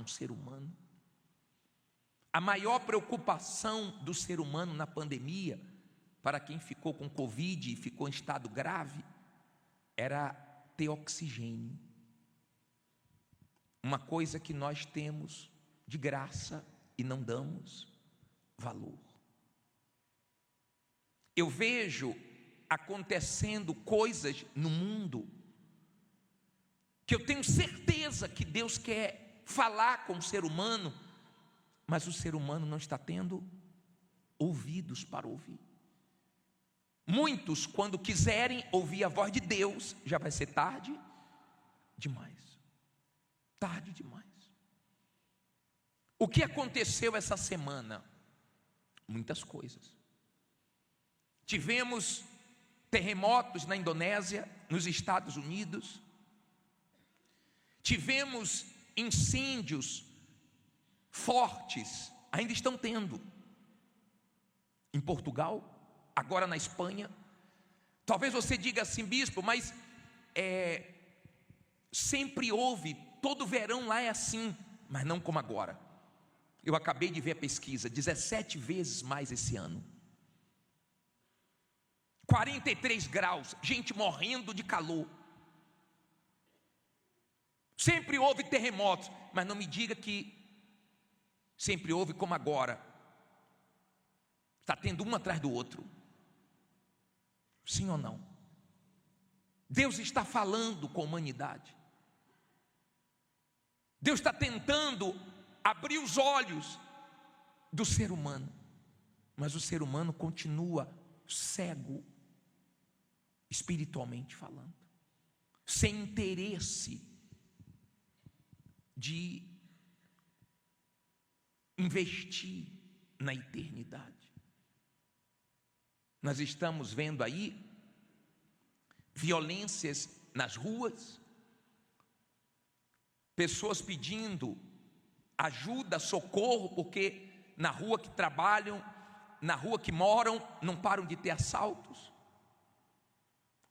com o ser humano. A maior preocupação do ser humano na pandemia, para quem ficou com Covid e ficou em estado grave, era ter oxigênio. Uma coisa que nós temos de graça e não damos valor. Eu vejo acontecendo coisas no mundo que eu tenho certeza que Deus quer falar com o ser humano, mas o ser humano não está tendo ouvidos para ouvir. Muitos, quando quiserem ouvir a voz de Deus, já vai ser tarde demais. Tarde demais. O que aconteceu essa semana? Muitas coisas. Tivemos terremotos na Indonésia, nos Estados Unidos. Tivemos incêndios fortes, ainda estão tendo, em Portugal, agora na Espanha. Talvez você diga assim, bispo, mas sempre houve, todo verão lá é assim, mas não como agora. Eu acabei de ver a pesquisa, 17 vezes mais esse ano. 43 graus, gente morrendo de calor. Sempre houve terremotos, mas não me diga que sempre houve como agora. Está tendo um atrás do outro. Sim ou não? Deus está falando com a humanidade. Deus está tentando abrir os olhos do ser humano, mas o ser humano continua cego, espiritualmente falando, sem interesse de investir na eternidade. Nós estamos vendo aí violências nas ruas, pessoas pedindo ajuda, socorro, porque na rua que trabalham, na rua que moram, não param de ter assaltos.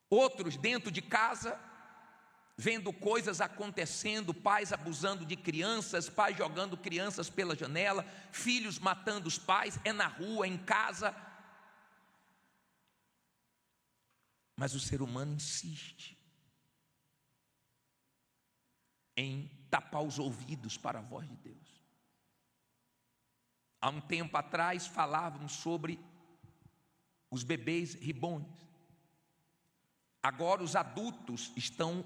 Outros dentro de casa, vendo coisas acontecendo, pais abusando de crianças, pais jogando crianças pela janela, filhos matando os pais, é na rua, é em casa. Mas o ser humano insiste em tapar os ouvidos para a voz de Deus. Há um tempo atrás falávamos sobre os bebês reborns. Agora os adultos estão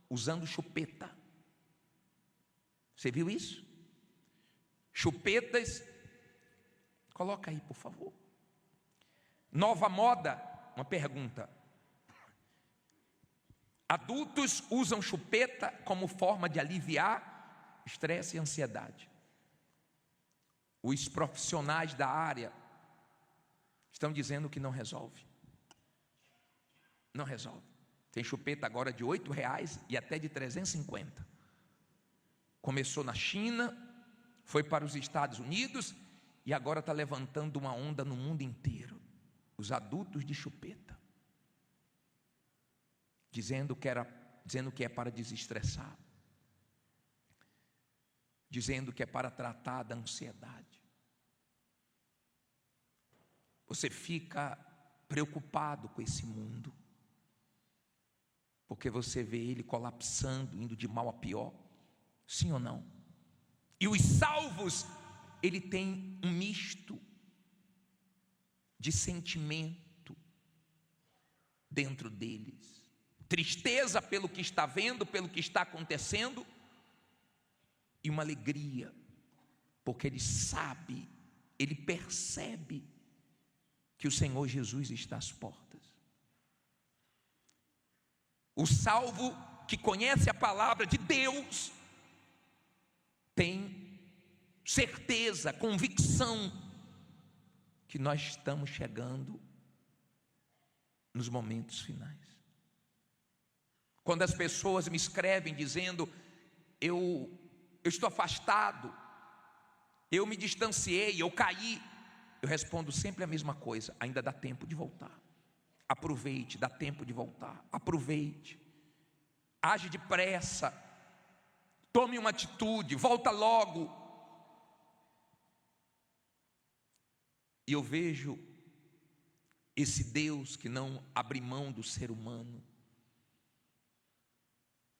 usando chupeta. Você viu isso? Chupetas, coloca aí por favor. Nova moda, uma pergunta. Adultos usam chupeta como forma de aliviar estresse e ansiedade. Os profissionais da área estão dizendo que não resolve. Não resolve. Tem chupeta agora de R$8 e até de 350. Começou na China, foi para os Estados Unidos e agora está levantando uma onda no mundo inteiro. Os adultos de chupeta. Dizendo que é para desestressar, dizendo que é para tratar da ansiedade. Você fica preocupado com esse mundo, porque você vê ele colapsando, indo de mal a pior, sim ou não? E os salvos, ele tem um misto de sentimento dentro deles. Tristeza pelo que está vendo, pelo que está acontecendo, e uma alegria, porque ele sabe, ele percebe que o Senhor Jesus está às portas. O salvo que conhece a palavra de Deus, tem certeza, convicção, que nós estamos chegando nos momentos finais. Quando as pessoas me escrevem dizendo, eu estou afastado, eu me distanciei, eu caí, eu respondo sempre a mesma coisa: ainda dá tempo de voltar. Aproveite, dá tempo de voltar. Aproveite, age depressa, tome uma atitude, volta logo. E eu vejo esse Deus que não abre mão do ser humano.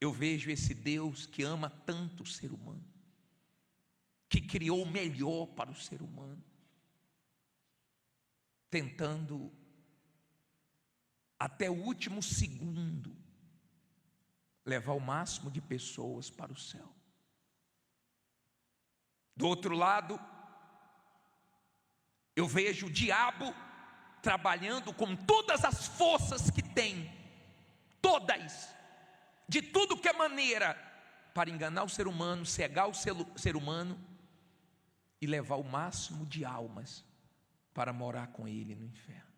Eu vejo esse Deus que ama tanto o ser humano, que criou o melhor para o ser humano, tentando até o último segundo levar o máximo de pessoas para o céu. Do outro lado, eu vejo o diabo trabalhando com todas as forças que tem, todas, de tudo que é maneira, para enganar o ser humano, cegar o ser humano e levar o máximo de almas para morar com ele no inferno.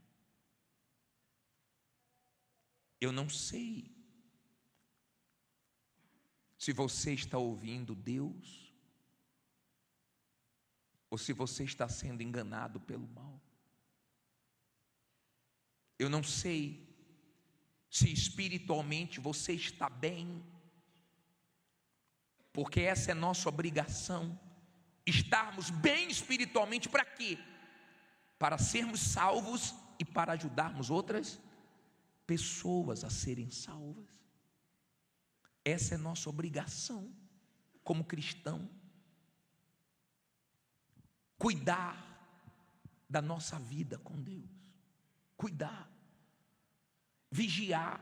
Eu não sei se você está ouvindo Deus ou se você está sendo enganado pelo mal. Eu não sei se espiritualmente você está bem, porque essa é nossa obrigação, estarmos bem espiritualmente. Para quê? Para sermos salvos e para ajudarmos outras pessoas a serem salvas. Essa é nossa obrigação como cristão. Cuidar da nossa vida com Deus, cuidar, vigiar,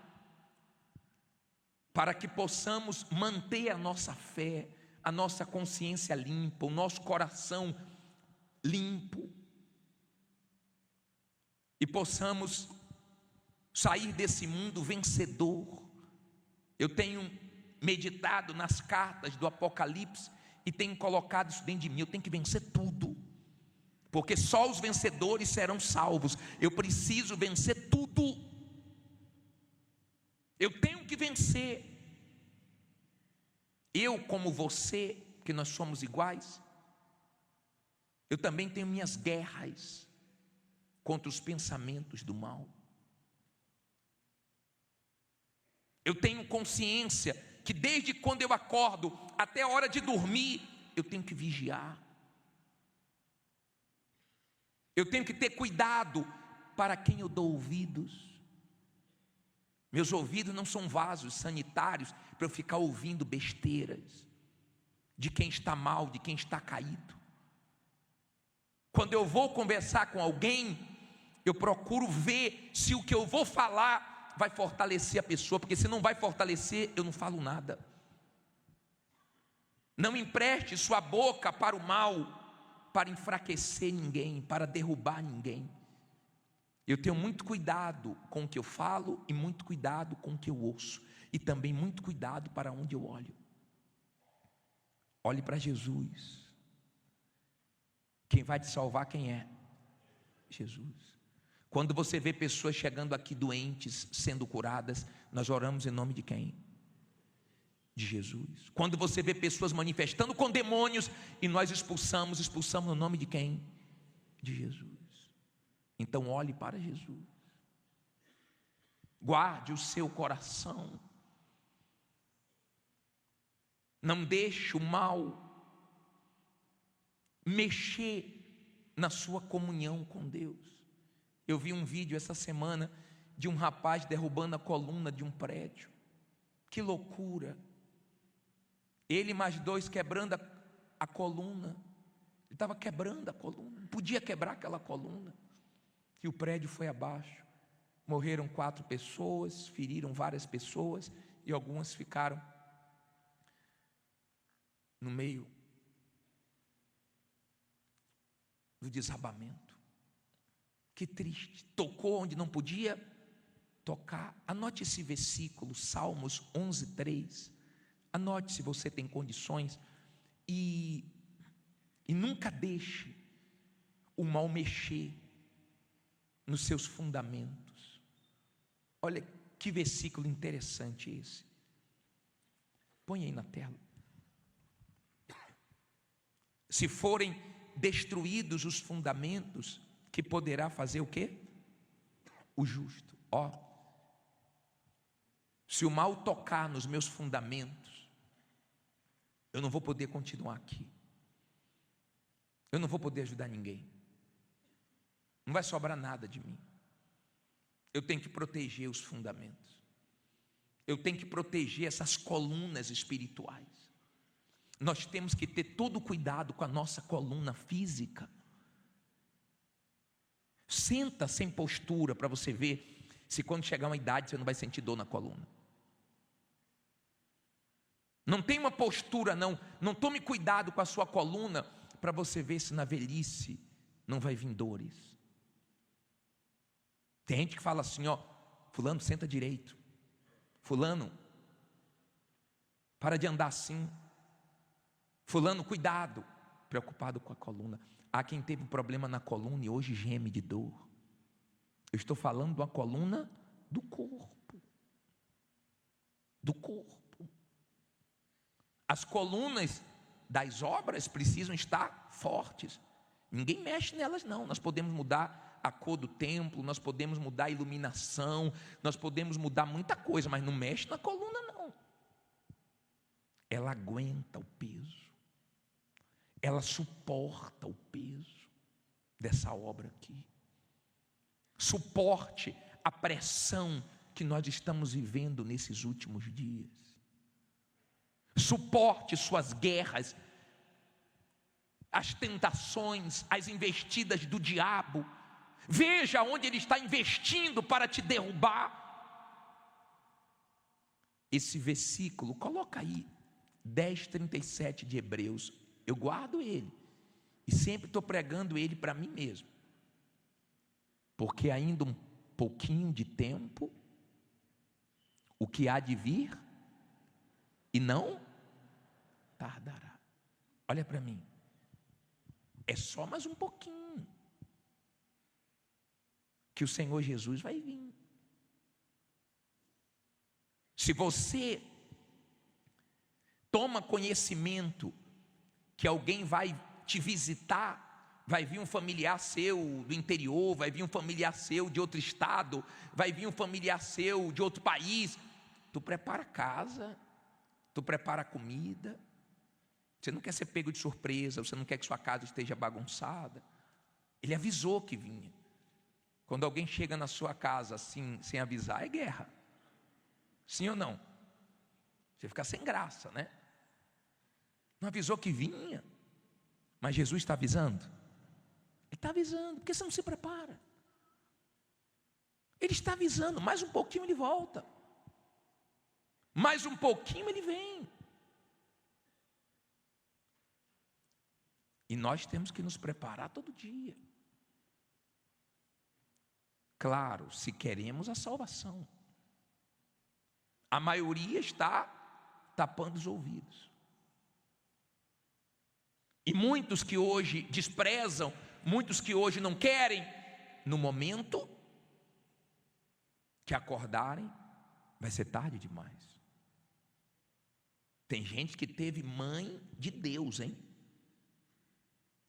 para que possamos manter a nossa fé, a nossa consciência limpa, o nosso coração limpo, e possamos sair desse mundo vencedor. Eu tenho meditado nas cartas do Apocalipse e tenho colocado isso dentro de mim. Eu tenho que vencer tudo, porque só os vencedores serão salvos. Eu preciso vencer tudo. Eu tenho que vencer. Eu, como você, que nós somos iguais, eu também tenho minhas guerras contra os pensamentos do mal. Eu tenho consciência que desde quando eu acordo até a hora de dormir, eu tenho que vigiar. Eu tenho que ter cuidado para quem eu dou ouvidos. Meus ouvidos não são vasos sanitários para eu ficar ouvindo besteiras de quem está mal, de quem está caído. Quando eu vou conversar com alguém, eu procuro ver se o que eu vou falar vai fortalecer a pessoa, porque se não vai fortalecer, eu não falo nada. Não empreste sua boca para o mal, para enfraquecer ninguém, para derrubar ninguém. Eu tenho muito cuidado com o que eu falo e muito cuidado com o que eu ouço, e também muito cuidado para onde eu olho. Olhe para Jesus. Quem vai te salvar, quem é? Jesus. Quando você vê pessoas chegando aqui doentes, sendo curadas, nós oramos em nome de quem? De Jesus. Quando você vê pessoas manifestando com demônios, e nós expulsamos no nome de quem? De Jesus. Então olhe para Jesus. Guarde o seu coração. Não deixe o mal mexer na sua comunhão com Deus. Eu vi um vídeo essa semana de um rapaz derrubando a coluna de um prédio. Que loucura! Ele mais dois quebrando a coluna. Ele estava quebrando a coluna, não podia quebrar aquela coluna. E o prédio foi abaixo. Morreram 4 pessoas, feriram várias pessoas, e algumas ficaram no meio do desabamento. Que triste, tocou onde não podia tocar. Anote esse versículo, Salmos 11:3. Anote se você tem condições, e nunca deixe o mal mexer nos seus fundamentos. Olha que versículo interessante esse. Põe aí na tela. Se forem destruídos os fundamentos, que poderá fazer o quê? O justo. Se o mal tocar nos meus fundamentos, eu não vou poder continuar aqui. Eu não vou poder ajudar ninguém. Não vai sobrar nada de mim. Eu tenho que proteger os fundamentos. Eu tenho que proteger essas colunas espirituais. Nós temos que ter todo cuidado com a nossa coluna física. Senta sem postura para você ver se quando chegar uma idade você não vai sentir dor na coluna. Não tem uma postura não. Não tome cuidado com a sua coluna para você ver se na velhice não vai vir dores. Tem gente que fala assim, ó, fulano, senta direito. Fulano, para de andar assim. Fulano, cuidado, preocupado com a coluna. Há quem teve um problema na coluna e hoje geme de dor. Eu estou falando de uma coluna do corpo. Do corpo. As colunas das obras precisam estar fortes. Ninguém mexe nelas não. Nós podemos mudar a cor do templo, nós podemos mudar a iluminação, nós podemos mudar muita coisa, mas não mexe na coluna não. Ela aguenta o peso. Ela suporta o peso dessa obra aqui. Suporte a pressão que nós estamos vivendo nesses últimos dias. Suporte suas guerras, as tentações, as investidas do diabo. Veja onde ele está investindo para te derrubar. Esse versículo, coloca aí, 10:37 de Hebreus. Eu guardo ele e sempre estou pregando ele para mim mesmo, porque ainda um pouquinho de tempo, o que há de vir e não tardará. Olha para mim, é só mais um pouquinho que o Senhor Jesus vai vir. Se você toma conhecimento que alguém vai te visitar, vai vir um familiar seu do interior, vai vir um familiar seu de outro estado, vai vir um familiar seu de outro país, tu prepara a casa, tu prepara a comida. Você não quer ser pego de surpresa, você não quer que sua casa esteja bagunçada. Ele avisou que vinha. Quando alguém chega na sua casa assim, sem avisar, é guerra. Sim ou não? Você fica sem graça, né? Não avisou que vinha, mas Jesus está avisando. Ele está avisando, porque você não se prepara. Ele está avisando, mais um pouquinho ele volta. Mais um pouquinho ele vem. E nós temos que nos preparar todo dia. Claro, se queremos a salvação. A maioria está tapando os ouvidos. E muitos que hoje desprezam, muitos que hoje não querem, no momento que acordarem, vai ser tarde demais. Tem gente que teve mãe de Deus, hein?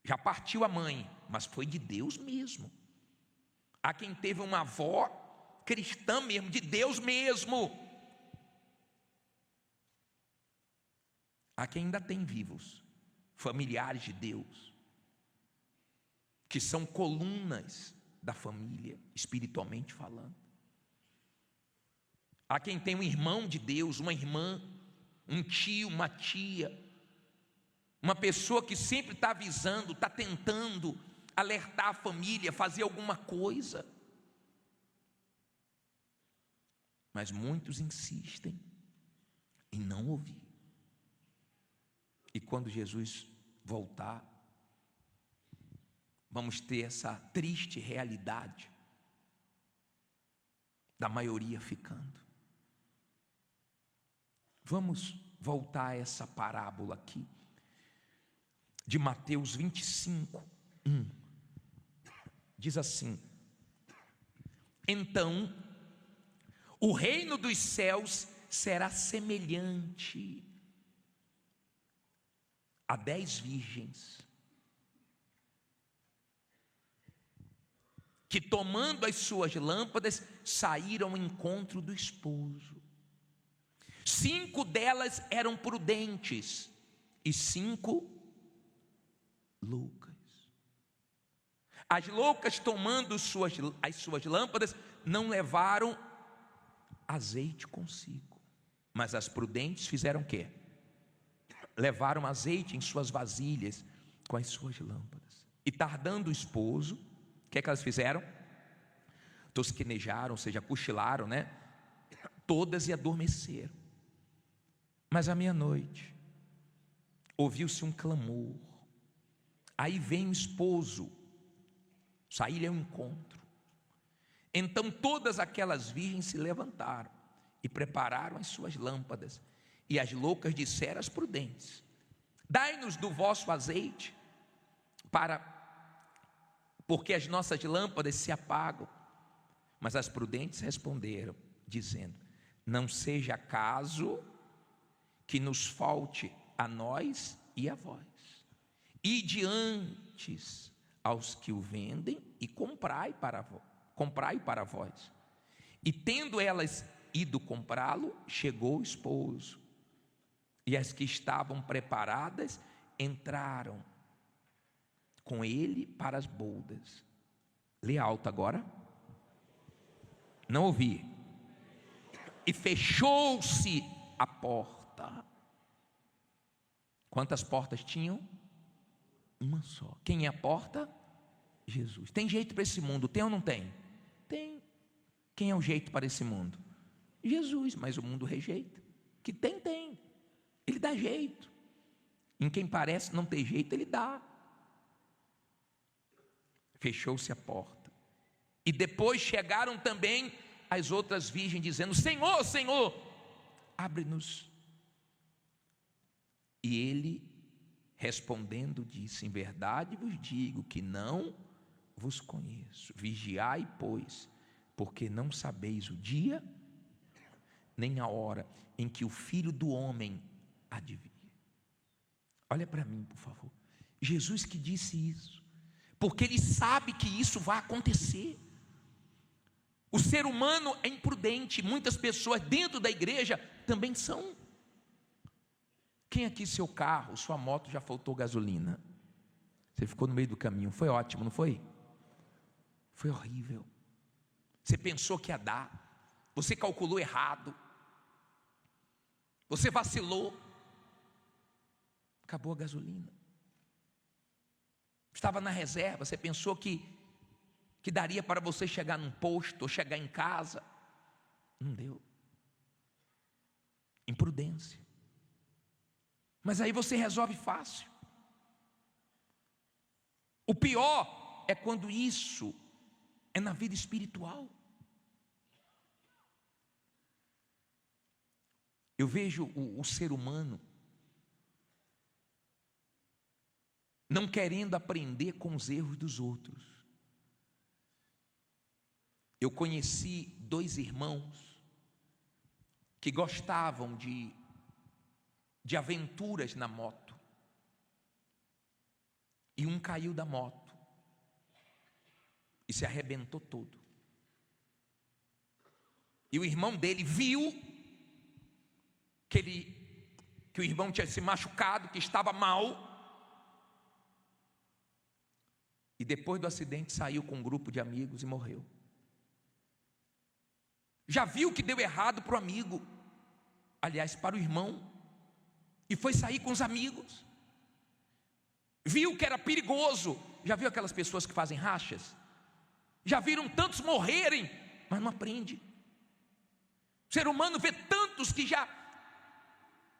Já partiu a mãe, mas foi de Deus mesmo. Há quem teve uma avó cristã mesmo, de Deus mesmo. Há quem ainda tem vivos familiares de Deus, que são colunas da família, espiritualmente falando. Há quem tem um irmão de Deus, uma irmã, um tio, uma tia, uma pessoa que sempre está avisando, está tentando alertar a família, fazer alguma coisa. Mas muitos insistem em não ouvir. E quando Jesus voltar, vamos ter essa triste realidade da maioria ficando. Vamos voltar a essa parábola aqui, de Mateus 25:1. Diz assim: então, o reino dos céus será semelhante a 10 virgens, que tomando as suas lâmpadas, saíram ao encontro do esposo. 5 delas eram prudentes e 5 loucas. As loucas, tomando as suas lâmpadas, não levaram azeite consigo, mas as prudentes fizeram o quê? Levaram azeite em suas vasilhas com as suas lâmpadas. E tardando o esposo, o que é que elas fizeram? Tosquenejaram, ou seja, cochilaram, né? Todas e adormeceram. Mas à meia-noite ouviu-se um clamor. Aí vem o esposo sair ao encontro. Então todas aquelas virgens se levantaram e prepararam as suas lâmpadas. E as loucas disseram às prudentes: dai-nos do vosso azeite, porque as nossas lâmpadas se apagam. Mas as prudentes responderam, dizendo: não seja caso que nos falte a nós e a vós. Ide antes aos que o vendem e comprai para vós. E tendo elas ido comprá-lo, chegou o esposo, e as que estavam preparadas entraram com ele para as bodas. Lê alto agora. Não ouvi. E fechou-se a porta. Quantas portas tinham? Uma só. Quem é a porta? Jesus. Tem jeito para esse mundo, tem ou não tem? Tem. Quem é o jeito para esse mundo? Jesus, mas o mundo rejeita. Que tem. Ele dá jeito. Em quem parece não ter jeito, ele dá. Fechou-se a porta. E depois chegaram também as outras virgens, dizendo: Senhor, Senhor, abre-nos. E ele, respondendo, disse: em verdade vos digo que não vos conheço. Vigiai, pois, porque não sabeis o dia nem a hora em que o Filho do Homem há de vir. Olha para mim, por favor. Jesus que disse isso, porque ele sabe que isso vai acontecer. O ser humano é imprudente. Muitas pessoas dentro da igreja também são. Quem aqui, seu carro, sua moto já faltou gasolina? Você ficou no meio do caminho, foi ótimo, não foi? Foi horrível. Você pensou que ia dar, você calculou errado, você vacilou, acabou a gasolina. Estava na reserva, você pensou que daria para você chegar num posto ou chegar em casa, não deu. Imprudência. Mas aí você resolve fácil. O pior é quando isso é na vida espiritual. Eu vejo o ser humano não querendo aprender com os erros dos outros. Eu conheci 2 irmãos que gostavam de aventuras na moto. E um caiu da moto e se arrebentou todo. E o irmão dele viu que o irmão tinha se machucado, que estava mal. E depois do acidente saiu com um grupo de amigos e morreu. Já viu que deu errado para o amigo, aliás, para o irmão, e foi sair com os amigos. Viu que era perigoso. Já viu aquelas pessoas que fazem rachas? Já viram tantos morrerem, mas não aprende. O ser humano vê tantos que já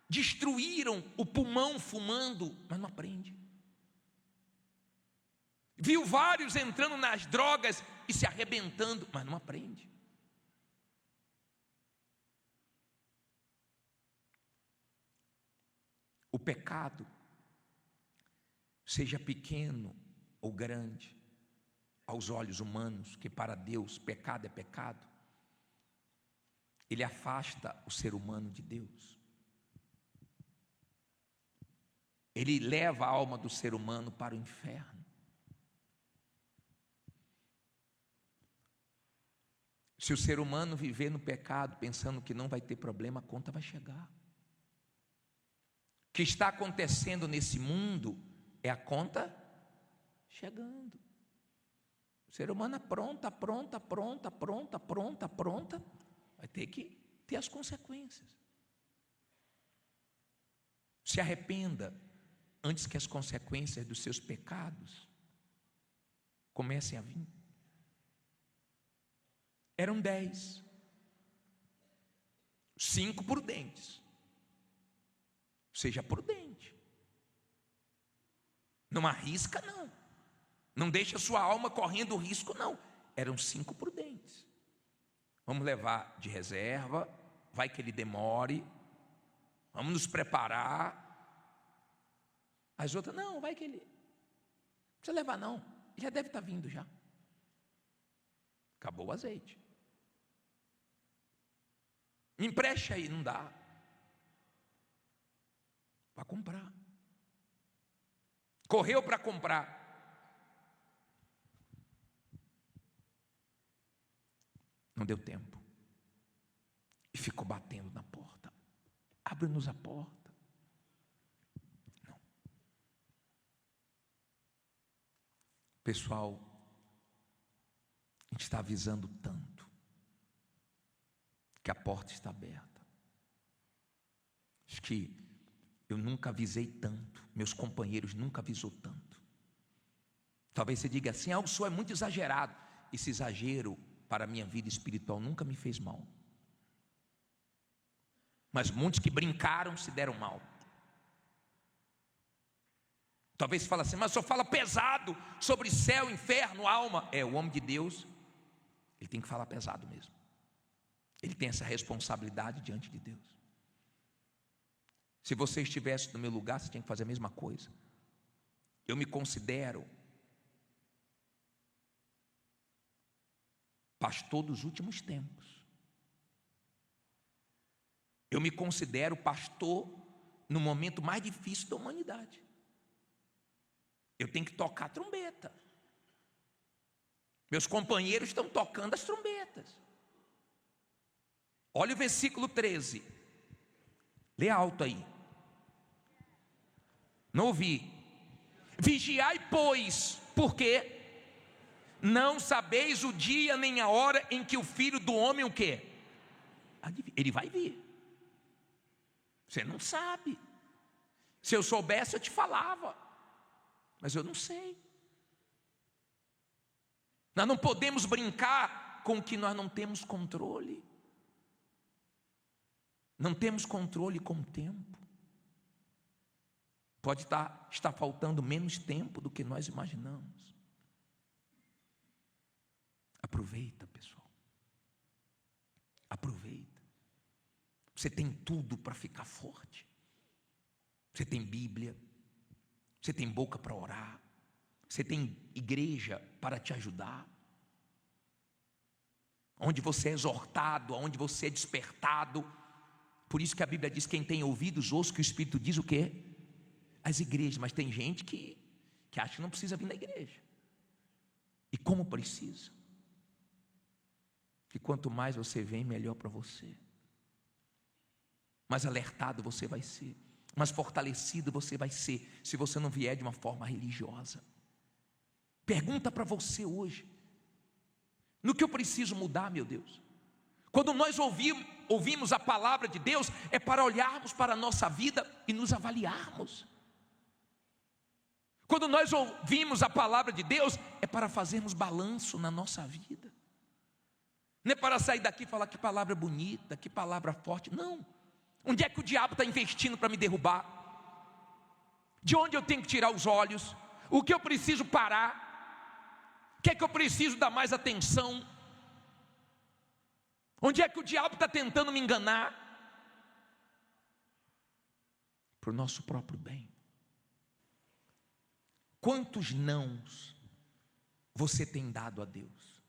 destruíram o pulmão fumando, mas não aprende. Viu vários entrando nas drogas e se arrebentando, mas não aprende. O pecado, seja pequeno ou grande, aos olhos humanos, que para Deus pecado é pecado, ele afasta o ser humano de Deus. Ele leva a alma do ser humano para o inferno. Se o ser humano viver no pecado pensando que não vai ter problema, a conta vai chegar. que está acontecendo nesse mundo é a conta chegando. O ser humano apronta, vai ter que ter as consequências. Se arrependa antes que as consequências dos seus pecados comecem a vir. Eram 10, 5 prudentes. Seja prudente. Não arrisca, não. Não deixa a sua alma correndo risco, não. Eram 5 prudentes. Vamos levar de reserva, vai que ele demore. Vamos nos preparar. As outras, não, vai que ele... Não precisa levar, não. Ele já deve estar vindo já. Acabou o azeite. Me empreste aí, não dá. Para comprar. Correu para comprar. Não deu tempo. E ficou batendo na porta. Abre-nos a porta. Não. Pessoal, a gente está avisando tanto que a porta está aberta. Acho que eu nunca avisei tanto, meus companheiros nunca avisou tanto. Talvez você diga assim, o senhor é muito exagerado. Esse exagero para a minha vida espiritual nunca me fez mal. Mas muitos que brincaram se deram mal. Talvez você fale assim, mas o senhor fala pesado sobre céu, inferno, alma. O homem de Deus, ele tem que falar pesado mesmo. Ele tem essa responsabilidade diante de Deus. Se você estivesse no meu lugar, você tinha que fazer a mesma coisa. Eu me considero pastor dos últimos tempos. Eu me considero pastor no momento mais difícil da humanidade. Eu tenho que tocar a trombeta. Meus companheiros estão tocando as trombetas. Olha o versículo 13. Lê alto aí. Não ouvi. Vigiai, pois, porque não sabeis o dia nem a hora em que o Filho do Homem o quê? Ele vai vir. Você não sabe. Se eu soubesse, eu te falava. Mas eu não sei. Nós não podemos brincar com o que nós não temos controle. Não temos controle com o tempo. Pode estar faltando menos tempo do que nós imaginamos. Aproveita, pessoal. Aproveita. Você tem tudo para ficar forte. Você tem Bíblia. Você tem boca para orar. Você tem igreja para te ajudar. Onde você é exortado, onde você é despertado. Por isso que a Bíblia diz, quem tem ouvidos, ouça que o Espírito diz o quê? As igrejas, mas tem gente que acha que não precisa vir na igreja. E como precisa? Que quanto mais você vem, melhor para você. Mais alertado você vai ser. Mais fortalecido você vai ser, se você não vier de uma forma religiosa. Pergunta para você hoje: no que eu preciso mudar, meu Deus? Quando nós ouvimos a palavra de Deus, é para olharmos para a nossa vida e nos avaliarmos. Quando nós ouvimos a palavra de Deus, é para fazermos balanço na nossa vida. Não é para sair daqui e falar que palavra bonita, que palavra forte. Não. Onde é que o diabo está investindo para me derrubar? De onde eu tenho que tirar os olhos? O que eu preciso parar? O que é que eu preciso dar mais atenção? Onde é que o diabo está tentando me enganar? Para o nosso próprio bem. Quantos nãos você tem dado a Deus?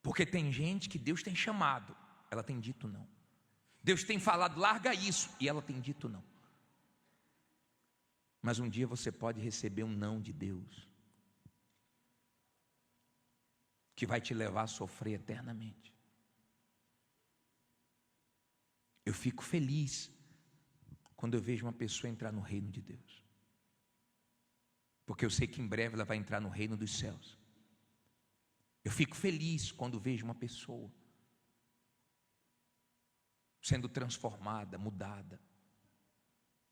Porque tem gente que Deus tem chamado, ela tem dito não. Deus tem falado, larga isso, e ela tem dito não. Mas um dia você pode receber um não de Deus, que vai te levar a sofrer eternamente. Eu fico feliz quando eu vejo uma pessoa entrar no reino de Deus, porque eu sei que em breve ela vai entrar no reino dos céus. Eu fico feliz quando vejo uma pessoa sendo transformada, mudada,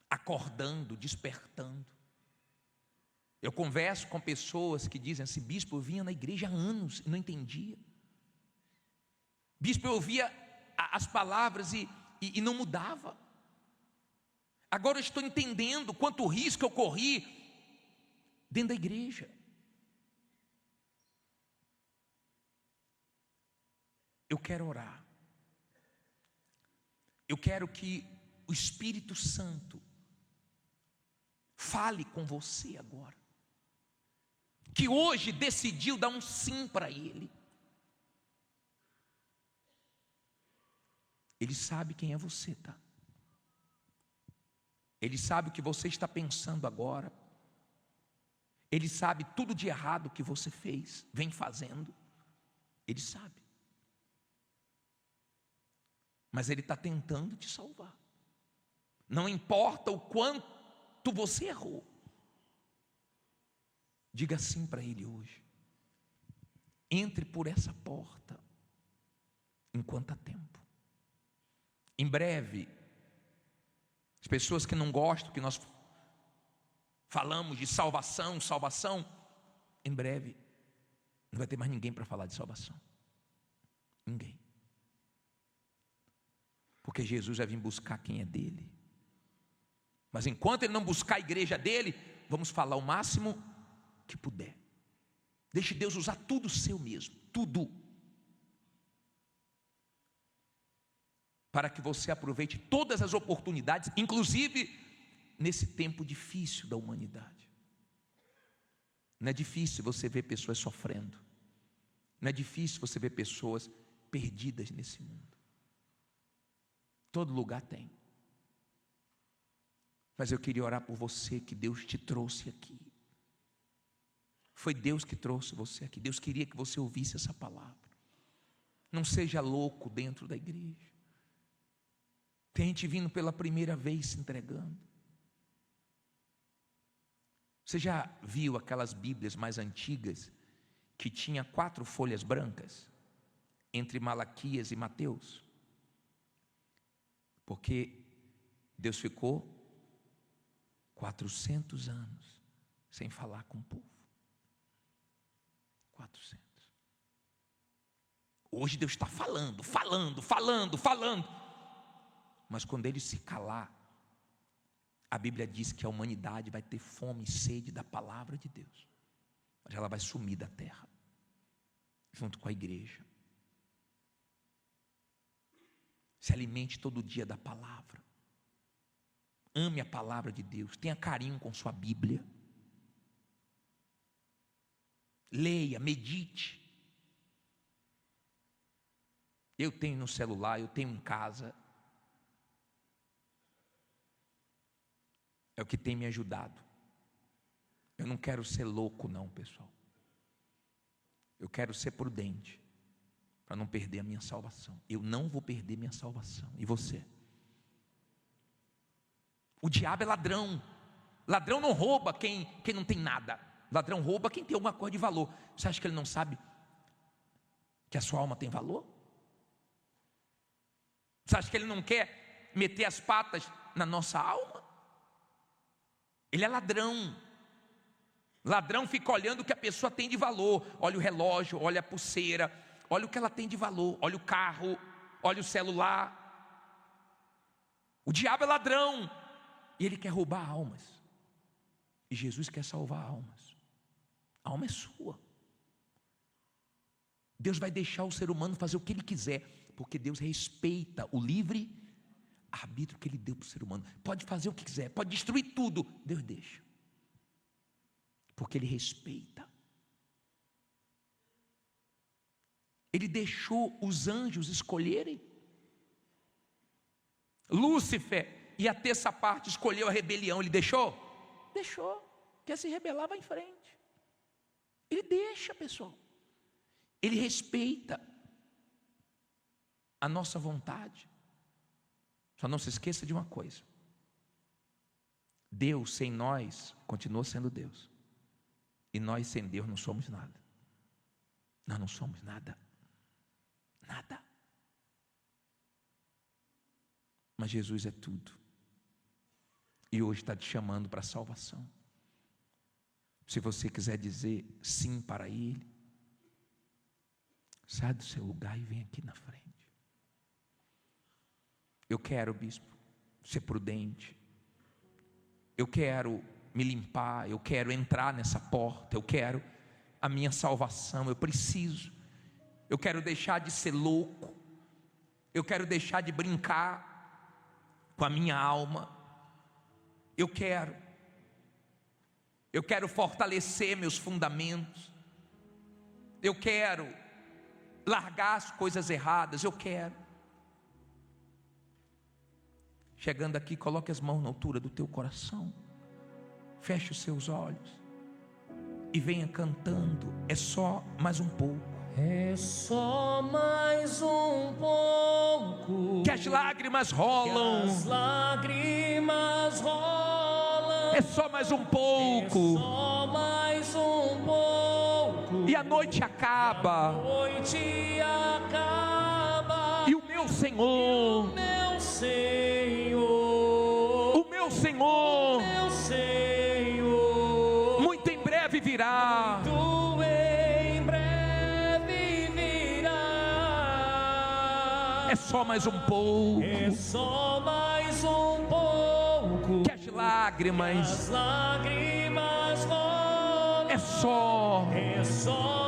acordando, despertando. Eu converso com pessoas que dizem assim: bispo, eu vinha na igreja há anos e não entendia. Bispo, eu ouvia as palavras e não mudava. Agora eu estou entendendo quanto risco eu corri dentro da igreja. Eu quero orar. Eu quero que o Espírito Santo fale com você agora, que hoje decidiu dar um sim para Ele. Ele sabe quem é você, tá? Ele sabe o que você está pensando agora. Ele sabe tudo de errado que você fez, vem fazendo. Ele sabe. Mas Ele está tentando te salvar. Não importa o quanto você errou. Diga sim para Ele hoje. Entre por essa porta enquanto há tempo. Em breve, as pessoas que não gostam que nós falamos de salvação, em breve não vai ter mais ninguém para falar de salvação. Ninguém. Porque Jesus vai vir buscar quem é dele. Mas enquanto Ele não buscar a igreja dele, vamos falar o máximo que puder. Deixe Deus usar tudo seu mesmo, tudo, para que você aproveite todas as oportunidades, inclusive nesse tempo difícil da humanidade. Não é difícil você ver pessoas sofrendo, não é difícil você ver pessoas perdidas nesse mundo. Todo lugar tem. Mas eu queria orar por você, que Deus te trouxe aqui. Foi Deus que trouxe você aqui. Deus queria que você ouvisse essa palavra. Não seja louco dentro da igreja. Tem gente vindo pela primeira vez se entregando. Você já viu aquelas Bíblias mais antigas que tinha 4 folhas brancas entre Malaquias e Mateus? Porque Deus ficou 400 anos sem falar com o povo. 400. Hoje Deus está falando. Mas quando Ele se calar, a Bíblia diz que a humanidade vai ter fome e sede da palavra de Deus. Mas ela vai sumir da terra, junto com a igreja. Se alimente todo dia da palavra. Ame a palavra de Deus. Tenha carinho com sua Bíblia. Leia, medite. Eu tenho no celular, eu tenho em casa. É o que tem me ajudado. Eu não quero ser louco não, pessoal. Eu quero ser prudente, para não perder a minha salvação. Eu não vou perder minha salvação. E você? O diabo é ladrão. Ladrão não rouba quem não tem nada. Ladrão rouba quem tem alguma coisa de valor. Você acha que ele não sabe que a sua alma tem valor? Você acha que ele não quer meter as patas na nossa alma? Ele é ladrão. Ladrão fica olhando o que a pessoa tem de valor. Olha o relógio, olha a pulseira, olha o que ela tem de valor. Olha o carro, olha o celular. O diabo é ladrão. E ele quer roubar almas. E Jesus quer salvar almas. A alma é sua. Deus vai deixar o ser humano fazer o que ele quiser, porque Deus respeita o livre arbítrio que Ele deu para o ser humano. Pode fazer o que quiser, pode destruir tudo, Deus deixa, porque Ele respeita. Ele deixou os anjos escolherem. Lúcifer ia ter essa parte, escolheu a rebelião. Ele deixou? Deixou. Quer se rebelar, vai em frente. Ele deixa, pessoal. Ele respeita a nossa vontade. Só não se esqueça de uma coisa: Deus sem nós continua sendo Deus, e nós sem Deus não somos nada. Nós não somos nada. Nada. Mas Jesus é tudo. E hoje está te chamando para a salvação. Se você quiser dizer sim para Ele, sai do seu lugar e vem aqui na frente. Eu quero, bispo, ser prudente. Eu quero me limpar, eu quero entrar nessa porta, eu quero a minha salvação, eu preciso. Eu quero deixar de ser louco, eu quero deixar de brincar com a minha alma. Eu quero fortalecer meus fundamentos. Eu quero largar as coisas erradas, eu quero. Chegando aqui, coloque as mãos na altura do teu coração, feche os seus olhos e venha cantando. É só mais um pouco. É só mais um pouco. Que as lágrimas rolam. Que as lágrimas rolam. É só mais um pouco. É só mais um pouco. E a noite acaba. A noite acaba. E o meu Senhor. O meu Senhor. O meu Senhor. O meu Senhor. Muito em breve virá. Muito em breve virá. É só mais um pouco. É só mais um pouco. Que as lágrimas rolam. É só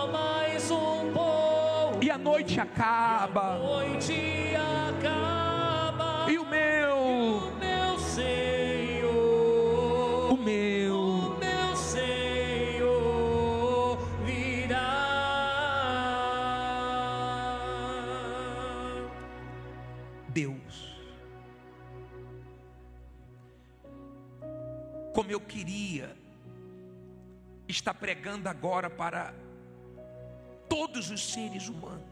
mais um pouco. E a noite acaba. A noite acaba. E o meu Senhor. O meu Senhor virá. Deus, como eu queria estar pregando agora para todos os seres humanos,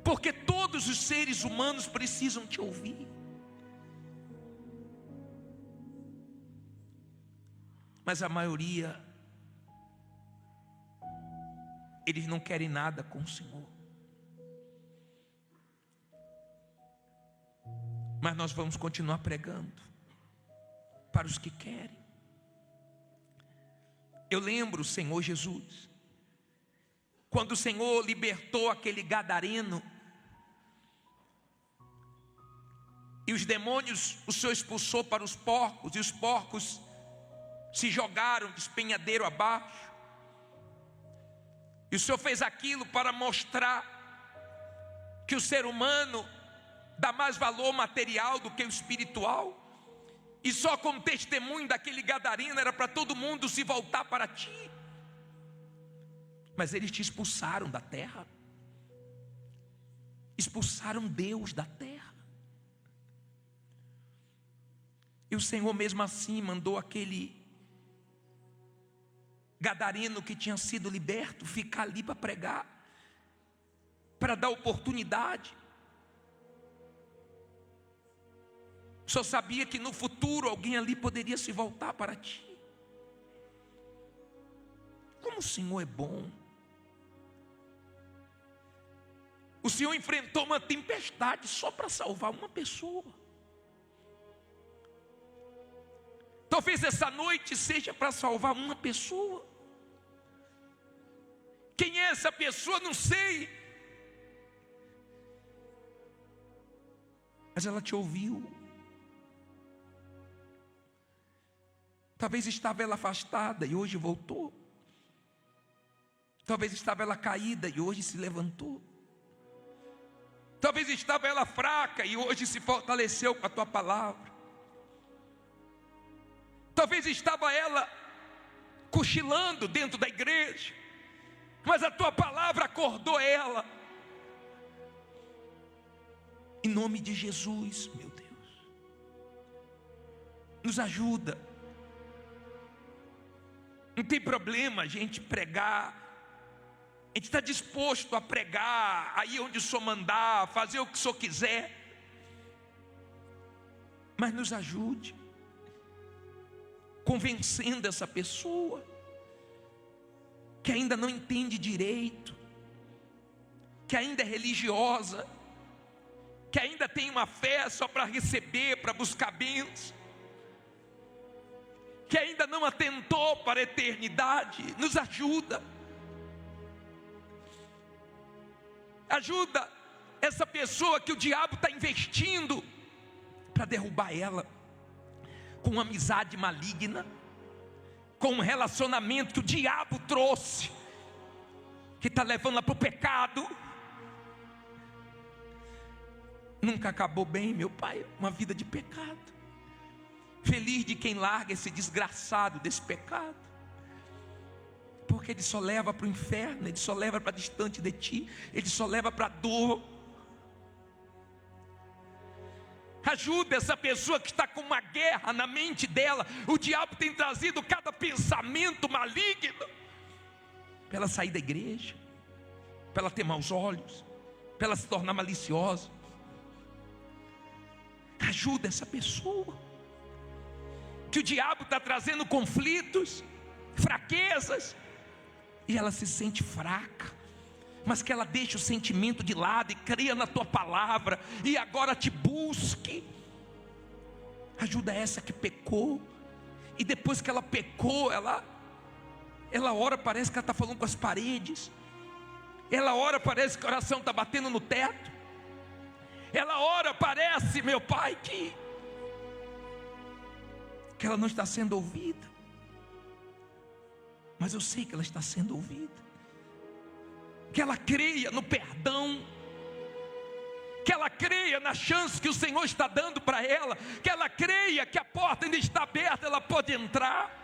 porque todos os seres humanos precisam te ouvir. Mas a maioria, eles não querem nada com o Senhor. Mas nós vamos continuar pregando para os que querem. Eu lembro, Senhor Jesus, quando o Senhor libertou aquele gadareno, e os demônios o Senhor expulsou para os porcos, e os porcos se jogaram de despenhadeiro abaixo. E o Senhor fez aquilo para mostrar que o ser humano dá mais valor material do que o espiritual. E só como testemunho daquele gadareno era para todo mundo se voltar para ti. Mas eles te expulsaram da terra. Expulsaram Deus da terra. E o Senhor mesmo assim mandou aquele gadareno que tinha sido liberto ficar ali para pregar, para dar oportunidade. Só sabia que no futuro alguém ali poderia se voltar para ti. Como o Senhor é bom. O Senhor enfrentou uma tempestade só para salvar uma pessoa. Talvez essa noite seja para salvar uma pessoa. Quem é essa pessoa? Não sei. Mas ela te ouviu. Talvez estava ela afastada e hoje voltou. Talvez estava ela caída e hoje se levantou. Talvez estava ela fraca e hoje se fortaleceu com a tua palavra. Talvez estava ela cochilando dentro da igreja, mas a tua palavra acordou ela. Em nome de Jesus, meu Deus, nos ajuda. Não tem problema a gente pregar A gente está disposto a pregar, a ir onde o Senhor mandar, fazer o que o Senhor quiser. Mas nos ajude, convencendo essa pessoa, que ainda não entende direito, que ainda é religiosa, que ainda tem uma fé só para receber, para buscar bênção, que ainda não atentou para a eternidade. Nos ajuda. Ajuda essa pessoa que o diabo está investindo para derrubar ela, com uma amizade maligna, com um relacionamento que o diabo trouxe, que está levando ela para o pecado. Nunca acabou bem, meu pai, uma vida de pecado. Feliz de quem larga esse desgraçado desse pecado, porque ele só leva para o inferno, ele só leva para distante de ti, ele só leva para a dor. Ajuda essa pessoa que está com uma guerra na mente dela. O diabo tem trazido cada pensamento maligno, para ela sair da igreja, para ela ter maus olhos, para ela se tornar maliciosa. Ajuda essa pessoa que o diabo está trazendo conflitos, fraquezas, e ela se sente fraca, mas que ela deixe o sentimento de lado e creia na tua palavra, e agora te busque. Ajuda essa que pecou, e depois que ela pecou, ela ora, parece que ela está falando com as paredes, ela ora, parece que o coração está batendo no teto, ela ora, parece, meu pai, que ela não está sendo ouvida, mas eu sei que ela está sendo ouvida. Que ela creia no perdão, que ela creia na chance que o Senhor está dando para ela, que ela creia que a porta ainda está aberta, ela pode entrar.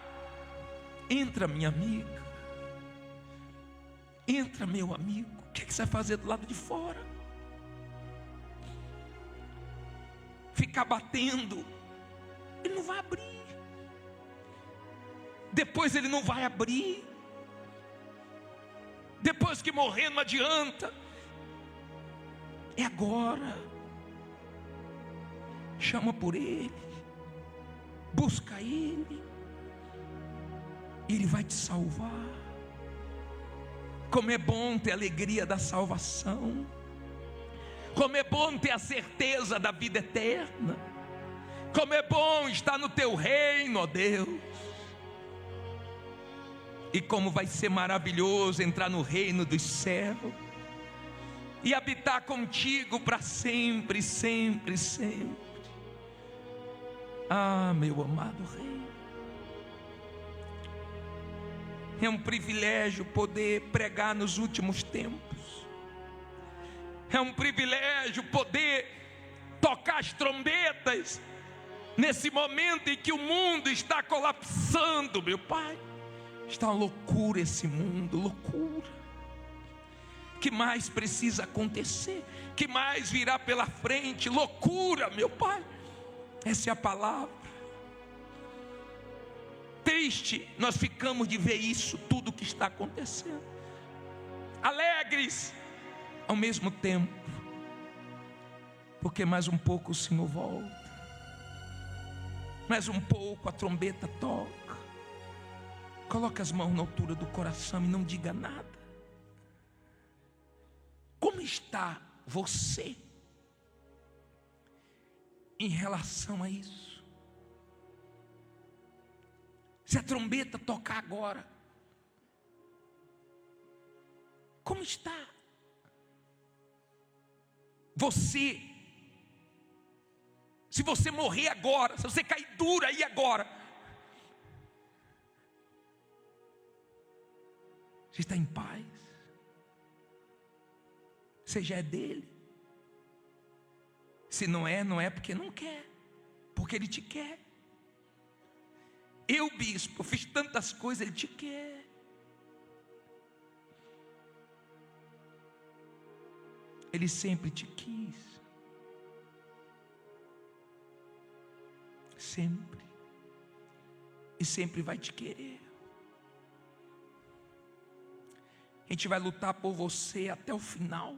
Entra, minha amiga, entra, meu amigo. O que você vai fazer do lado de fora? Ficar batendo, ele não vai abrir. Depois ele não vai abrir. Depois que morrer não adianta. É agora. Chama por ele, busca ele, e ele vai te salvar. Como é bom ter a alegria da salvação, como é bom ter a certeza da vida eterna, como é bom estar no teu reino, ó Deus. E como vai ser maravilhoso entrar no reino dos céus e habitar contigo para sempre, sempre, sempre. Ah, meu amado Rei, é um privilégio poder pregar nos últimos tempos. É um privilégio poder tocar as trombetas nesse momento em que o mundo está colapsando, meu Pai. Está uma loucura esse mundo, loucura. Que mais precisa acontecer? Que mais virá pela frente? Loucura, meu Pai. Essa é a palavra. Triste nós ficamos de ver isso, tudo que está acontecendo. Alegres ao mesmo tempo, porque mais um pouco o Senhor volta. Mais um pouco a trombeta toca. Coloque as mãos na altura do coração e não diga nada. Como está você em relação a isso? Se a trombeta tocar agora, como está você? Se você morrer agora, se você cair duro aí agora, você está em paz? Você já é dele? Se não é, não é porque não quer, porque ele te quer. Eu, bispo, fiz tantas coisas, ele te quer. Ele sempre te quis. Sempre. E sempre vai te querer. gente vai lutar por você até o final.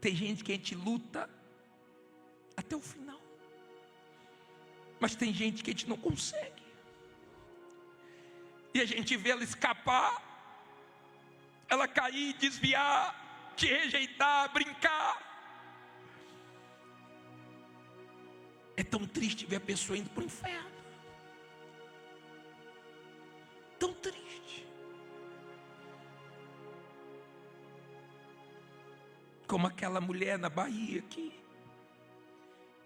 Tem gente que a gente luta até o final, mas tem gente que a gente não consegue. E a gente vê ela escapar, ela cair, desviar, te rejeitar, brincar. É tão triste ver a pessoa indo para o inferno. Tão triste. Como aquela mulher na Bahia que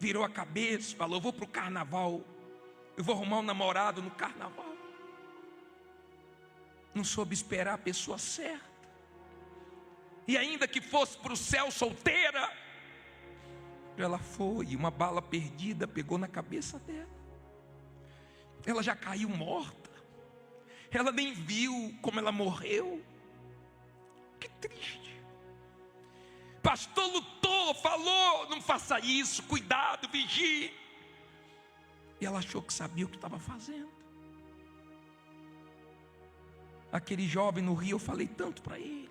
virou a cabeça, falou: vou para o carnaval, eu vou arrumar um namorado no carnaval. Não soube esperar a pessoa certa. E ainda que fosse para o céu solteira, ela foi, uma bala perdida pegou na cabeça dela. Ela já caiu morta. Ela nem viu como ela morreu. Que triste. Pastor lutou, falou: não faça isso, cuidado, vigie. E ela achou que sabia o que estava fazendo. Aquele jovem no Rio, eu falei tanto para ele: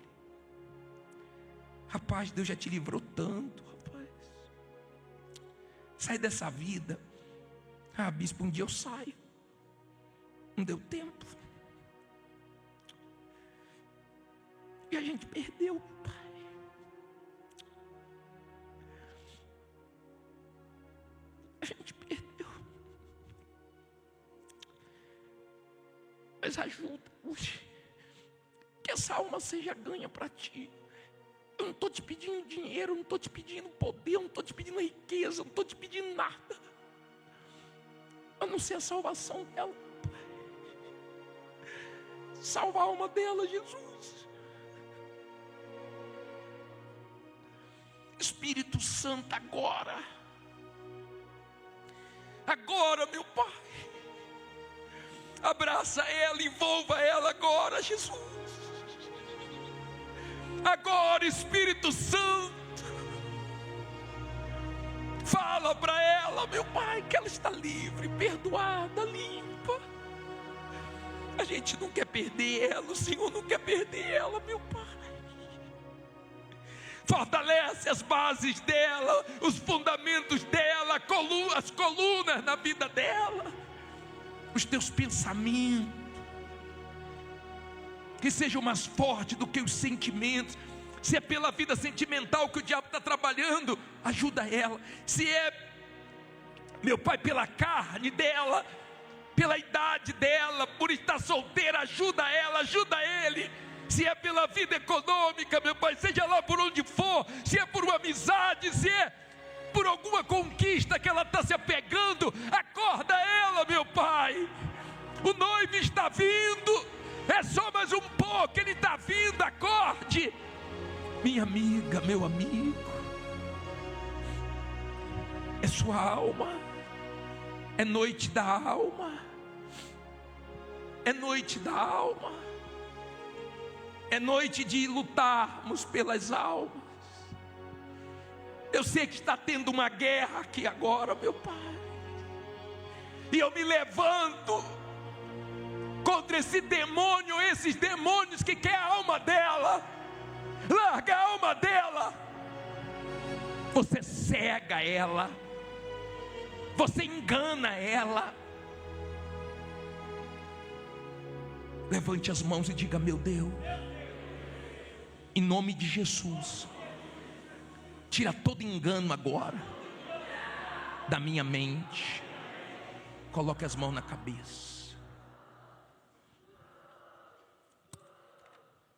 rapaz, Deus já te livrou tanto, rapaz. Sai dessa vida. Ah, bispo, um dia eu saio. Não deu tempo. E a gente perdeu, pai. A gente perdeu. Mas ajuda-nos, que essa alma seja ganha para ti. Eu não estou te pedindo dinheiro, eu não estou te pedindo poder, eu não estou te pedindo riqueza, eu não estou te pedindo nada, a não ser a salvação dela. Salva a alma dela, Jesus. Espírito Santo, agora, meu Pai, abraça ela, envolva ela agora, Jesus. Agora, Espírito Santo, fala para ela, meu Pai, que ela está livre, perdoada, limpa. A gente não quer perder ela, o Senhor não quer perder ela, meu Pai. Fortalece as bases dela, os fundamentos dela, as colunas na vida dela, os teus pensamentos, que sejam mais fortes do que os sentimentos. Se é pela vida sentimental que o diabo está trabalhando, ajuda ela. Se é, meu Pai, pela carne dela, pela idade dela, por estar solteira, ajuda ela, ajuda ele. Se é pela vida econômica, meu Pai, seja lá por onde for, se é por uma amizade, se é por alguma conquista que ela está se apegando, acorda ela, meu Pai. O noivo está vindo, é só mais um pouco, ele está vindo, acorde. Minha amiga, meu amigo, é sua alma, é noite da alma, é noite da alma, é noite de lutarmos pelas almas. Eu sei que está tendo uma guerra aqui agora, meu Pai, e eu me levanto contra esse demônio, esses demônios que quer a alma dela. Larga a alma dela. Você cega ela, você engana ela. Levante as mãos e diga: meu Deus, em nome de Jesus, tira todo engano agora da minha mente. Coloque as mãos na cabeça,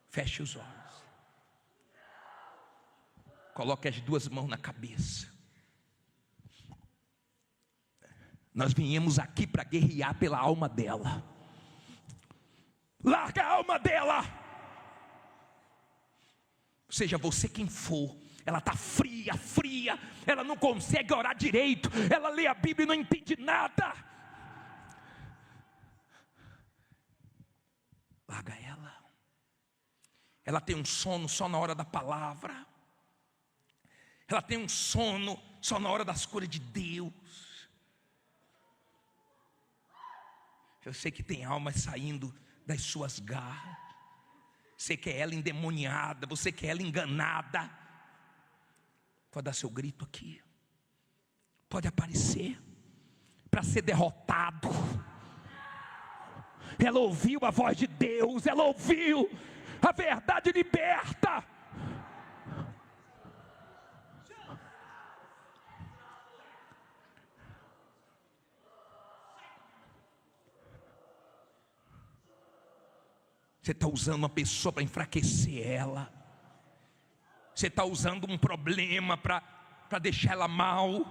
feche os olhos, coloque as duas mãos na cabeça. Nós viemos aqui para guerrear pela alma dela. Larga a alma dela. Seja você quem for, ela está fria, ela não consegue orar direito, ela lê a Bíblia e não entende nada. Larga ela. Ela tem um sono só na hora da palavra. Ela tem um sono só na hora das coisas de Deus. Eu sei que tem almas saindo das suas garras. Você quer ela endemoniada, você quer ela enganada. Pode dar seu grito aqui. Pode aparecer para ser derrotado. Ela ouviu a voz de Deus, ela ouviu. A verdade liberta. Você está usando uma pessoa para enfraquecer ela. Você está usando um problema para deixar ela mal.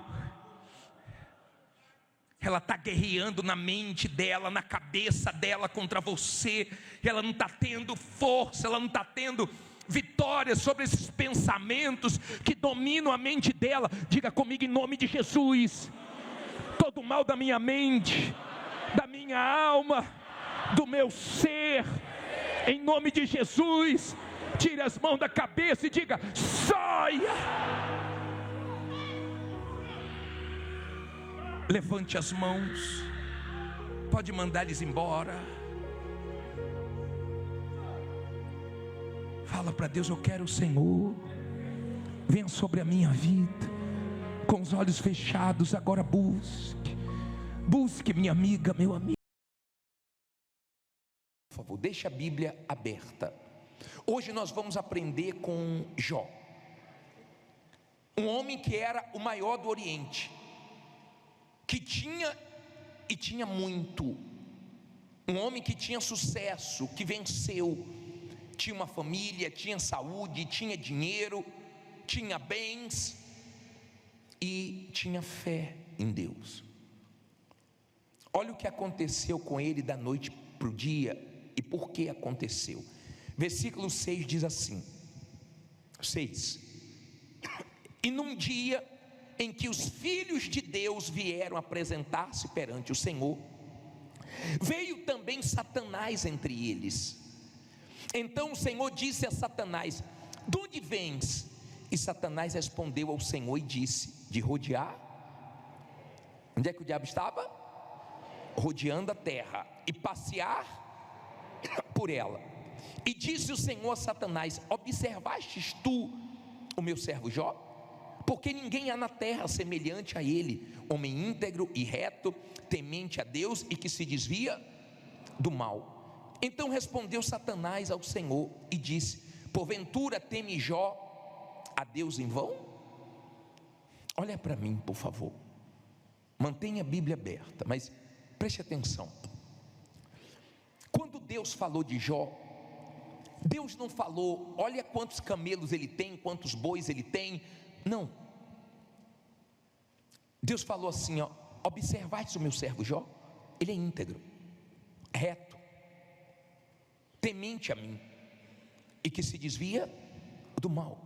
Ela está guerreando na mente dela, na cabeça dela contra você. Ela não está tendo força, ela não está tendo vitória sobre esses pensamentos que dominam a mente dela. Diga comigo em nome de Jesus: todo mal da minha mente, da minha alma, do meu ser, em nome de Jesus, tire as mãos da cabeça e diga: saia. Levante as mãos. Pode mandar eles embora. Fala para Deus: eu quero o Senhor. Venha sobre a minha vida. Com os olhos fechados, agora busque. Busque, minha amiga, meu amigo. Por favor, deixa a Bíblia aberta. Hoje nós vamos aprender com Jó, um homem que era o maior do Oriente, que tinha muito, um homem que tinha sucesso, que venceu, tinha uma família, tinha saúde, tinha dinheiro, tinha bens e tinha fé em Deus. Olha o que aconteceu com ele da noite para o dia e por que aconteceu. Versículo 6 diz assim: 6: e num dia em que os filhos de Deus vieram apresentar-se perante o Senhor, veio também Satanás entre eles. Então o Senhor disse a Satanás: de onde vens? E Satanás respondeu ao Senhor e disse: de rodear. Onde é que o diabo estava? Rodeando a terra e passear por ela. E disse o Senhor a Satanás: observastes tu o meu servo Jó? Porque ninguém há na terra semelhante a ele, homem íntegro e reto, temente a Deus e que se desvia do mal. Então respondeu Satanás ao Senhor e disse: porventura teme Jó a Deus em vão? Olha para mim, por favor. Mantenha a Bíblia aberta, mas preste atenção. Quando Deus falou de Jó, Deus não falou: olha quantos camelos ele tem, quantos bois ele tem. Não. Deus falou assim: ó, observaste o meu servo Jó? Ele é íntegro, reto, temente a mim e que se desvia do mal.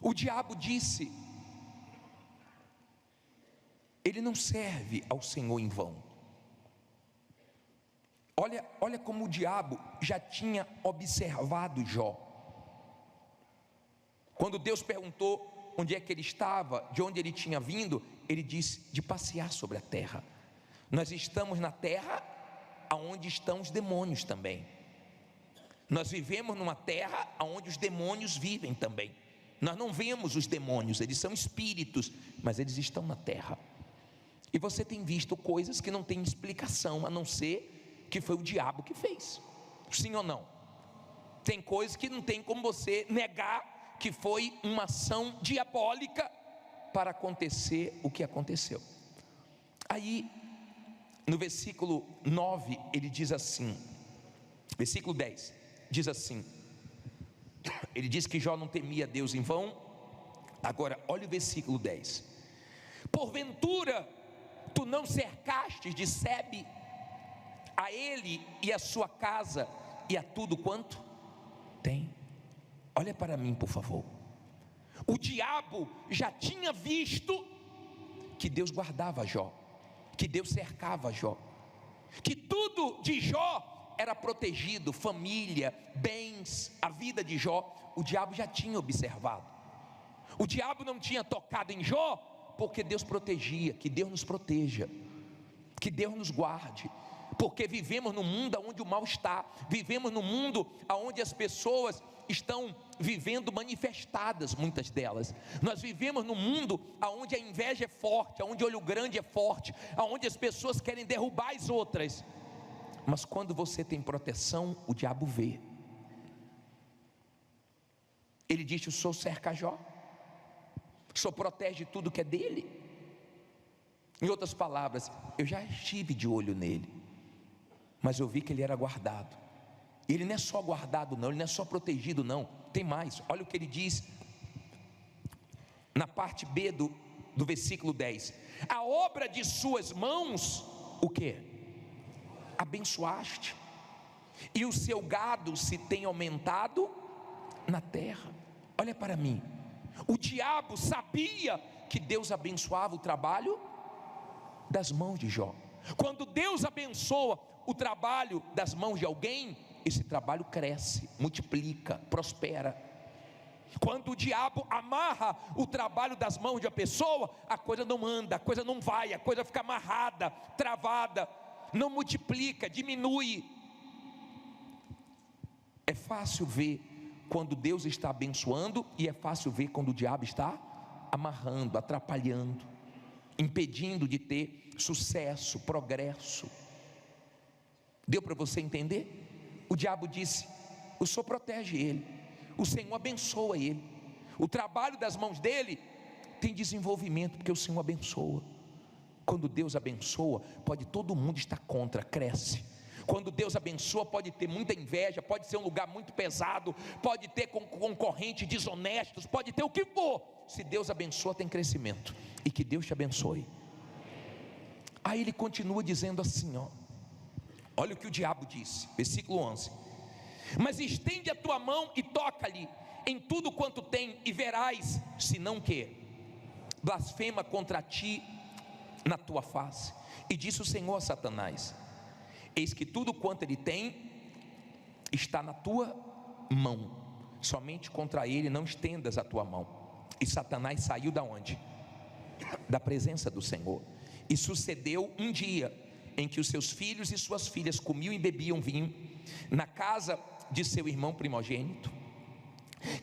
O diabo disse: ele não serve ao Senhor em vão. Olha como o diabo já tinha observado Jó. Quando Deus perguntou onde é que ele estava, de onde ele tinha vindo, ele disse: de passear sobre a terra. Nós estamos na terra aonde estão os demônios também. Nós vivemos numa terra aonde os demônios vivem também. Nós não vemos os demônios, eles são espíritos, mas eles estão na terra. E você tem visto coisas que não tem explicação, a não ser que foi o diabo que fez. Sim ou não? Tem coisas que não tem como você negar que foi uma ação diabólica para acontecer o que aconteceu. Aí, no versículo 9, ele diz assim, versículo 10, diz assim, ele diz que Jó não temia Deus em vão. Agora, olha o versículo 10: porventura, tu não cercaste de sebe a ele e a sua casa e a tudo quanto tem? Olha para mim, por favor. O diabo já tinha visto que Deus guardava Jó, que Deus cercava Jó, que tudo de Jó era protegido, família, bens, a vida de Jó. O diabo já tinha observado. O diabo não tinha tocado em Jó porque Deus protegia. Que Deus nos proteja, que Deus nos guarde, porque vivemos num mundo onde o mal está, vivemos num mundo onde as pessoas estão vivendo manifestadas, muitas delas. Nós vivemos num mundo onde a inveja é forte, onde o olho grande é forte, onde as pessoas querem derrubar as outras. Mas quando você tem proteção, o diabo vê. Ele diz: o Senhor cerca Jó, o Senhor protege tudo que é dele. Em outras palavras, eu já estive de olho nele, mas eu vi que ele era guardado. Ele não é só guardado não, ele não é só protegido não, tem mais. Olha o que ele diz na parte B do versículo 10: a obra de suas mãos, o que? Abençoaste, e o seu gado se tem aumentado na terra. Olha para mim, o diabo sabia que Deus abençoava o trabalho das mãos de Jó. Quando Deus abençoa o trabalho das mãos de alguém, esse trabalho cresce, multiplica, prospera. Quando o diabo amarra o trabalho das mãos de uma pessoa, a coisa não anda, a coisa não vai, a coisa fica amarrada, travada, não multiplica, diminui. É fácil ver quando Deus está abençoando, e é fácil ver quando o diabo está amarrando, atrapalhando, impedindo de ter sucesso, progresso. Deu para você entender? O diabo disse: o Senhor protege ele, o Senhor abençoa ele, o trabalho das mãos dele tem desenvolvimento, porque o Senhor abençoa. Quando Deus abençoa, pode todo mundo estar contra, cresce. Quando Deus abençoa, pode ter muita inveja, pode ser um lugar muito pesado, pode ter concorrentes desonestos, pode ter o que for. Se Deus abençoa, tem crescimento. E que Deus te abençoe. Aí ele continua dizendo assim, olha o que o diabo disse, versículo 11: mas estende a tua mão e toca-lhe em tudo quanto tem, e verás, senão que blasfema contra ti na tua face. E disse o Senhor a Satanás: eis que tudo quanto ele tem está na tua mão, somente contra ele não estendas a tua mão. E Satanás saiu da onde? Da presença do Senhor. E sucedeu um dia em que os seus filhos e suas filhas comiam e bebiam vinho na casa de seu irmão primogênito,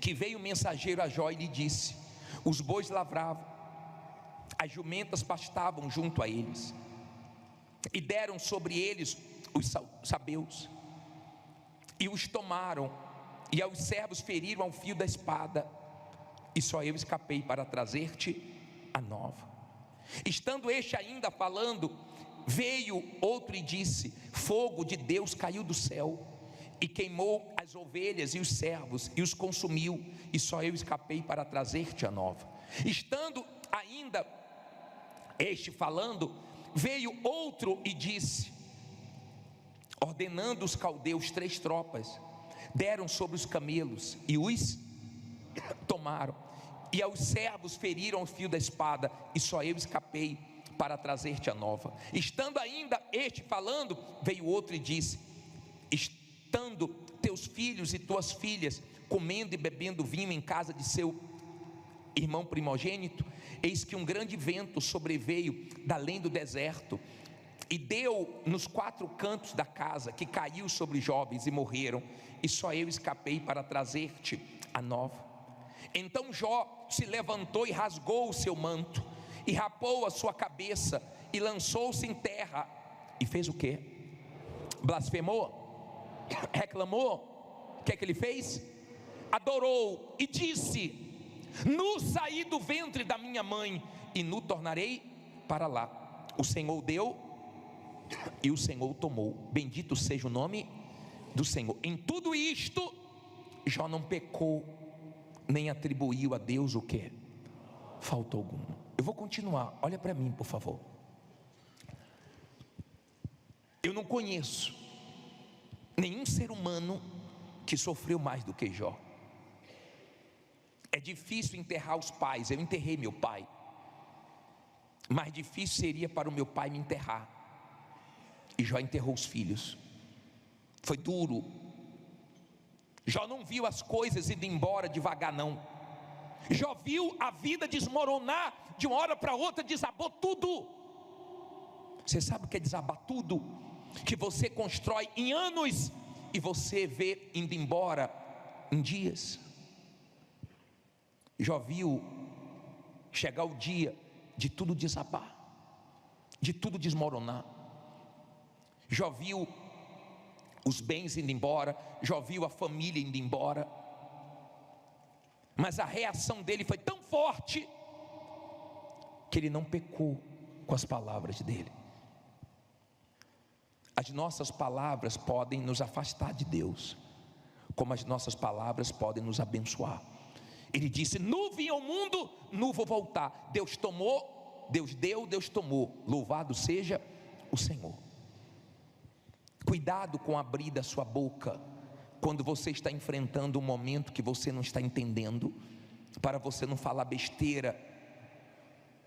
que veio o mensageiro a Jó e lhe disse: os bois lavravam, as jumentas pastavam junto a eles, e deram sobre eles os sabeus, e os tomaram, e aos servos feriram ao fio da espada, e só eu escapei para trazer-te a nova. Estando este ainda falando, veio outro e disse: fogo de Deus caiu do céu e queimou as ovelhas e os servos e os consumiu, e só eu escapei para trazer-te a nova. Estando ainda este falando, veio outro e disse, ordenando os caldeus 3 tropas, deram sobre os camelos e os tomaram, e aos servos feriram o fio da espada, e só eu escapei para trazer-te a nova. Estando ainda este falando, veio outro e disse: estando teus filhos e tuas filhas comendo e bebendo vinho em casa de seu irmão primogênito, eis que um grande vento sobreveio da além do deserto, e deu nos 4 cantos da casa, que caiu sobre os jovens e morreram, e só eu escapei para trazer-te a nova. Então Jó se levantou e rasgou o seu manto, e rapou a sua cabeça, e lançou-se em terra, e fez o quê? Blasfemou? Reclamou? O que é que ele fez? Adorou, e disse: nu saí do ventre da minha mãe, e nu tornarei para lá. O Senhor deu, e o Senhor tomou. Bendito seja o nome do Senhor. Em tudo isto, Jó não pecou, nem atribuiu a Deus o que? Falta alguma. Eu vou continuar, olha para mim por favor. Eu não conheço nenhum ser humano que sofreu mais do que Jó. É difícil enterrar os pais, eu enterrei meu pai. Mais difícil seria para o meu pai me enterrar. E Jó enterrou os filhos. Foi duro. Jó não viu as coisas indo embora devagar não. Jó viu a vida desmoronar, de uma hora para outra desabou tudo. Você sabe o que é desabar tudo? que você constrói em anos e você vê indo embora em dias. Já viu chegar o dia de tudo desabar, de tudo desmoronar? Já viu os bens indo embora? Já viu a família indo embora? Mas a reação dele foi tão forte que ele não pecou com as palavras dele. As nossas palavras podem nos afastar de Deus, como as nossas palavras podem nos abençoar. Ele disse: nu vim ao mundo, nu vou voltar. Deus tomou, Deus deu, Deus tomou. Louvado seja o Senhor. Cuidado com abrir da sua boca quando você está enfrentando um momento que você não está entendendo, para você não falar besteira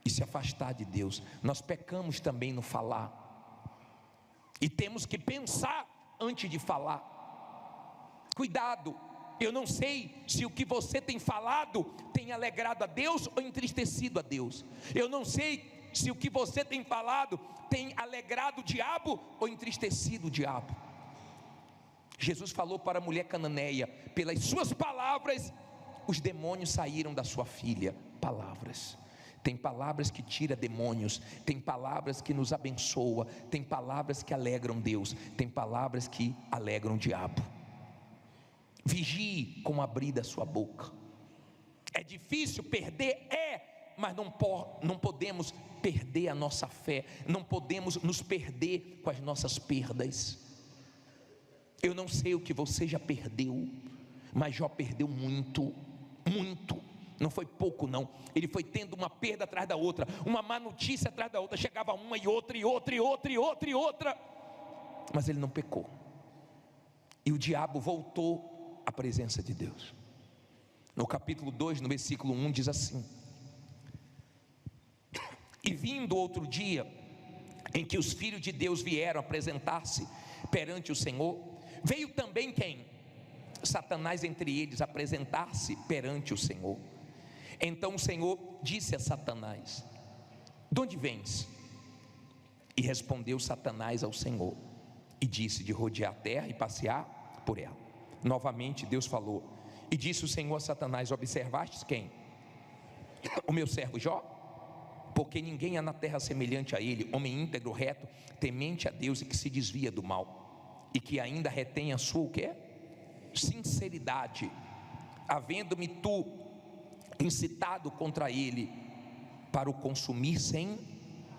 e se afastar de Deus. Nós pecamos também no falar, e temos que pensar antes de falar. Cuidado, eu não sei se o que você tem falado tem alegrado a Deus ou entristecido a Deus. Eu não sei se o que você tem falado tem alegrado o diabo ou entristecido o diabo. Jesus falou para a mulher cananeia: pelas suas palavras os demônios saíram da sua filha. Palavras. Tem palavras que tiram demônios, tem palavras que nos abençoam, tem palavras que alegram Deus, tem palavras que alegram o diabo. Vigie com abrir da sua boca. É difícil perder? Mas não podemos perder a nossa fé, não podemos nos perder com as nossas perdas. Eu não sei o que você já perdeu, mas Jó perdeu muito, muito. Não foi pouco não, ele foi tendo uma perda atrás da outra, uma má notícia atrás da outra, chegava uma e outra, e outra, e outra, e outra, e outra, mas ele não pecou. E o diabo voltou à presença de Deus. No capítulo 2, no versículo 1 diz assim: e vindo outro dia, em que os filhos de Deus vieram apresentar-se perante o Senhor, veio também quem? Satanás entre eles apresentar-se perante o Senhor. Então o Senhor disse a Satanás: de onde vens? E respondeu Satanás ao Senhor e disse: de rodear a terra e passear por ela. Novamente Deus falou, e disse o Senhor a Satanás: observastes quem? O meu servo Jó? Porque ninguém há na terra semelhante a ele, homem íntegro, reto, temente a Deus e que se desvia do mal, e que ainda retém a sua o quê? Sinceridade, havendo-me tu incitado contra ele para o consumir sem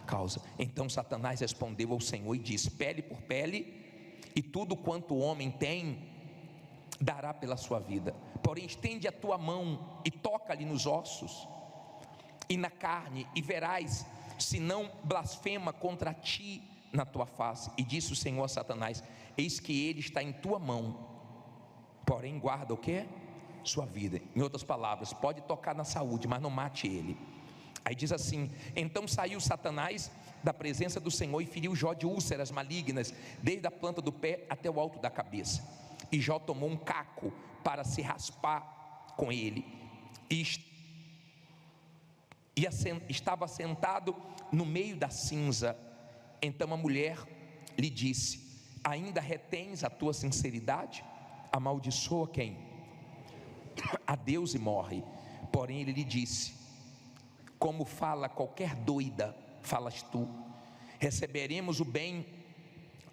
causa. Então Satanás respondeu ao Senhor e disse: pele por pele, e tudo quanto o homem tem dará pela sua vida. Porém estende a tua mão e toca-lhe nos ossos e na carne, e verás se não blasfema contra ti na tua face. E disse o Senhor a Satanás: eis que ele está em tua mão, porém guarda o que? Sua vida. Em outras palavras, pode tocar na saúde, mas não mate ele. Aí diz assim: então saiu Satanás da presença do Senhor e feriu Jó de úlceras malignas, desde a planta do pé até o alto da cabeça. E Jó tomou um caco para se raspar com ele, e estava sentado no meio da cinza. Então a mulher lhe disse: ainda retens a tua sinceridade? Amaldiçoa quem? A Deus e morre. Porém ele lhe disse: como fala qualquer doida, falas tu. Receberemos o bem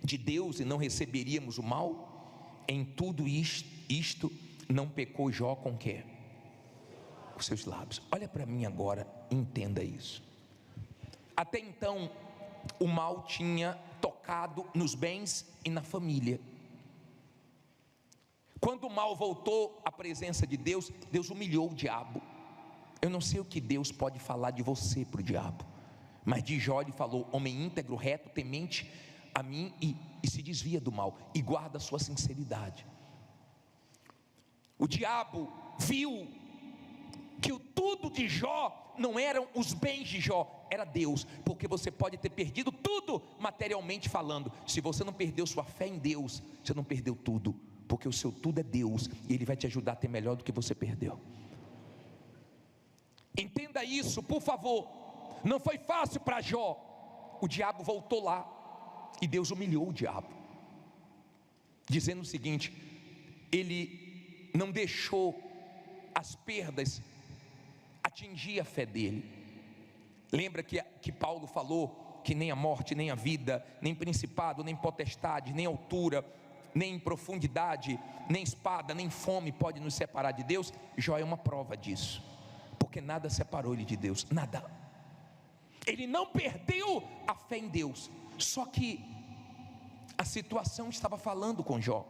de Deus e não receberíamos o mal? Em tudo isto não pecou Jó com o quê? Com seus lábios. Olha para mim agora, entenda isso. Até então o mal tinha tocado nos bens e na família. Quando o mal voltou à presença de Deus, Deus humilhou o diabo. Eu não sei o que Deus pode falar de você para o diabo, mas de Jó ele falou: homem íntegro, reto, temente a mim e se desvia do mal e guarda a sua sinceridade. O diabo viu que o tudo de Jó não eram os bens de Jó, era Deus. Porque você pode ter perdido tudo materialmente falando, se você não perdeu sua fé em Deus, você não perdeu tudo, porque o seu tudo é Deus, e Ele vai te ajudar a ter melhor do que você perdeu. Entenda isso, por favor. Não foi fácil para Jó. O diabo voltou lá. E Deus humilhou o diabo, dizendo o seguinte: ele não deixou as perdas atingir a fé dele. Lembra que Paulo falou que nem a morte, nem a vida, nem principado, nem potestade, nem altura, nem profundidade, nem espada, nem fome pode nos separar de Deus? Jó é uma prova disso, porque nada separou ele de Deus, nada. Ele não perdeu a fé em Deus, só que a situação estava falando com Jó,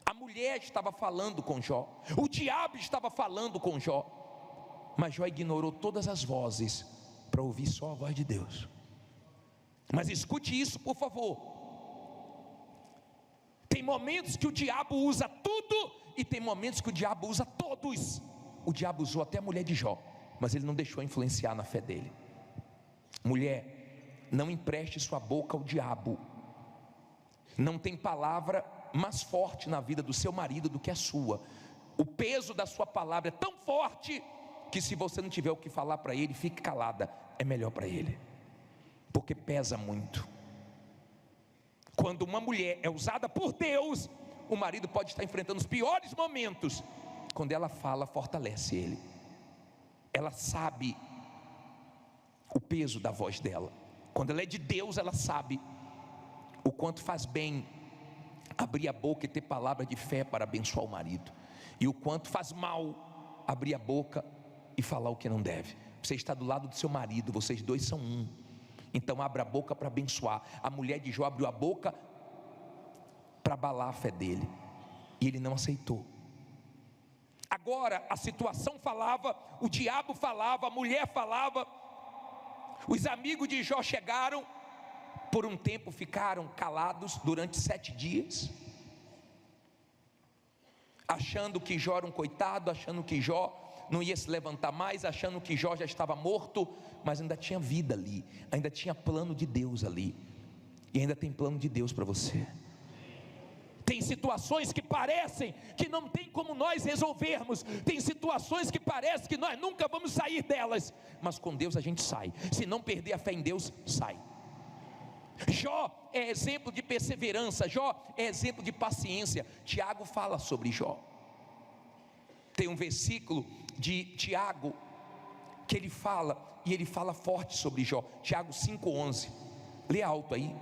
a mulher estava falando com Jó, o diabo estava falando com Jó, mas Jó ignorou todas as vozes para ouvir só a voz de Deus. Mas escute isso, por favor. Tem momentos que o diabo usa tudo e tem momentos que o diabo usa todos. O diabo usou até a mulher de Jó, mas ele não deixou influenciar na fé dele. Mulher, não empreste sua boca ao diabo. Não tem palavra mais forte na vida do seu marido do que a sua. O peso da sua palavra é tão forte que se você não tiver o que falar para ele, fique calada, é melhor para ele, porque pesa muito. Quando uma mulher é usada por Deus, o marido pode estar enfrentando os piores momentos. Quando ela fala, fortalece ele. Ela sabe o peso da voz dela. Quando ela é de Deus, ela sabe o quanto faz bem abrir a boca e ter palavra de fé para abençoar o marido, e o quanto faz mal abrir a boca e falar o que não deve. Você está do lado do seu marido, vocês dois são um. Então abra a boca para abençoar. A mulher de Jó abriu a boca para abalar a fé dele, e ele não aceitou. Agora a situação falava, o diabo falava, a mulher falava. Os amigos de Jó chegaram, por um tempo ficaram calados durante 7 dias, achando que Jó era um coitado, achando que Jó não ia se levantar mais, achando que Jó já estava morto, mas ainda tinha vida ali, ainda tinha plano de Deus ali, e ainda tem plano de Deus para você. Tem situações que parecem que não tem como nós resolvermos, tem situações que parece que nós nunca vamos sair delas, mas com Deus a gente sai. Se não perder a fé em Deus, sai. Jó é exemplo de perseverança, Jó é exemplo de paciência. Tiago fala sobre Jó. Tem um versículo de Tiago que ele fala, e ele fala forte sobre Jó. Tiago 5,11, lê alto aí.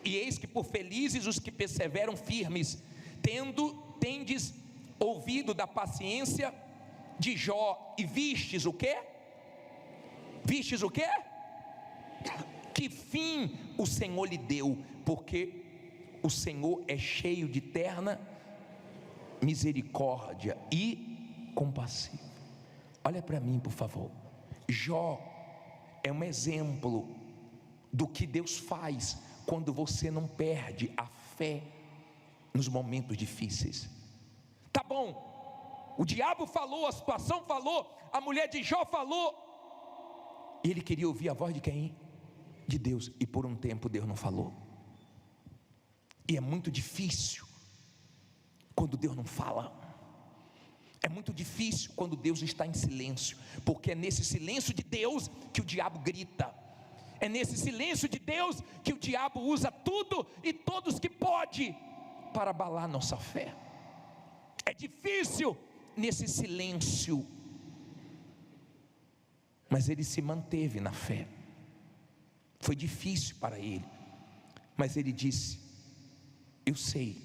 E eis que por felizes os que perseveram firmes, tendes ouvido da paciência de Jó, e vistes o quê? Vistes o quê? Que fim o Senhor lhe deu, porque o Senhor é cheio de terna misericórdia e compassivo. Olha para mim, por favor. Jó é um exemplo do que Deus faz quando você não perde a fé nos momentos difíceis. Tá bom, o diabo falou, a situação falou, a mulher de Jó falou, e ele queria ouvir a voz de quem? De Deus, e por um tempo Deus não falou. E é muito difícil quando Deus não fala. É muito difícil quando Deus está em silêncio, porque é nesse silêncio de Deus que o diabo grita. É nesse silêncio de Deus que o diabo usa tudo e todos que pode para abalar nossa fé. É difícil nesse silêncio, mas ele se manteve na fé. Foi difícil para ele, mas ele disse: eu sei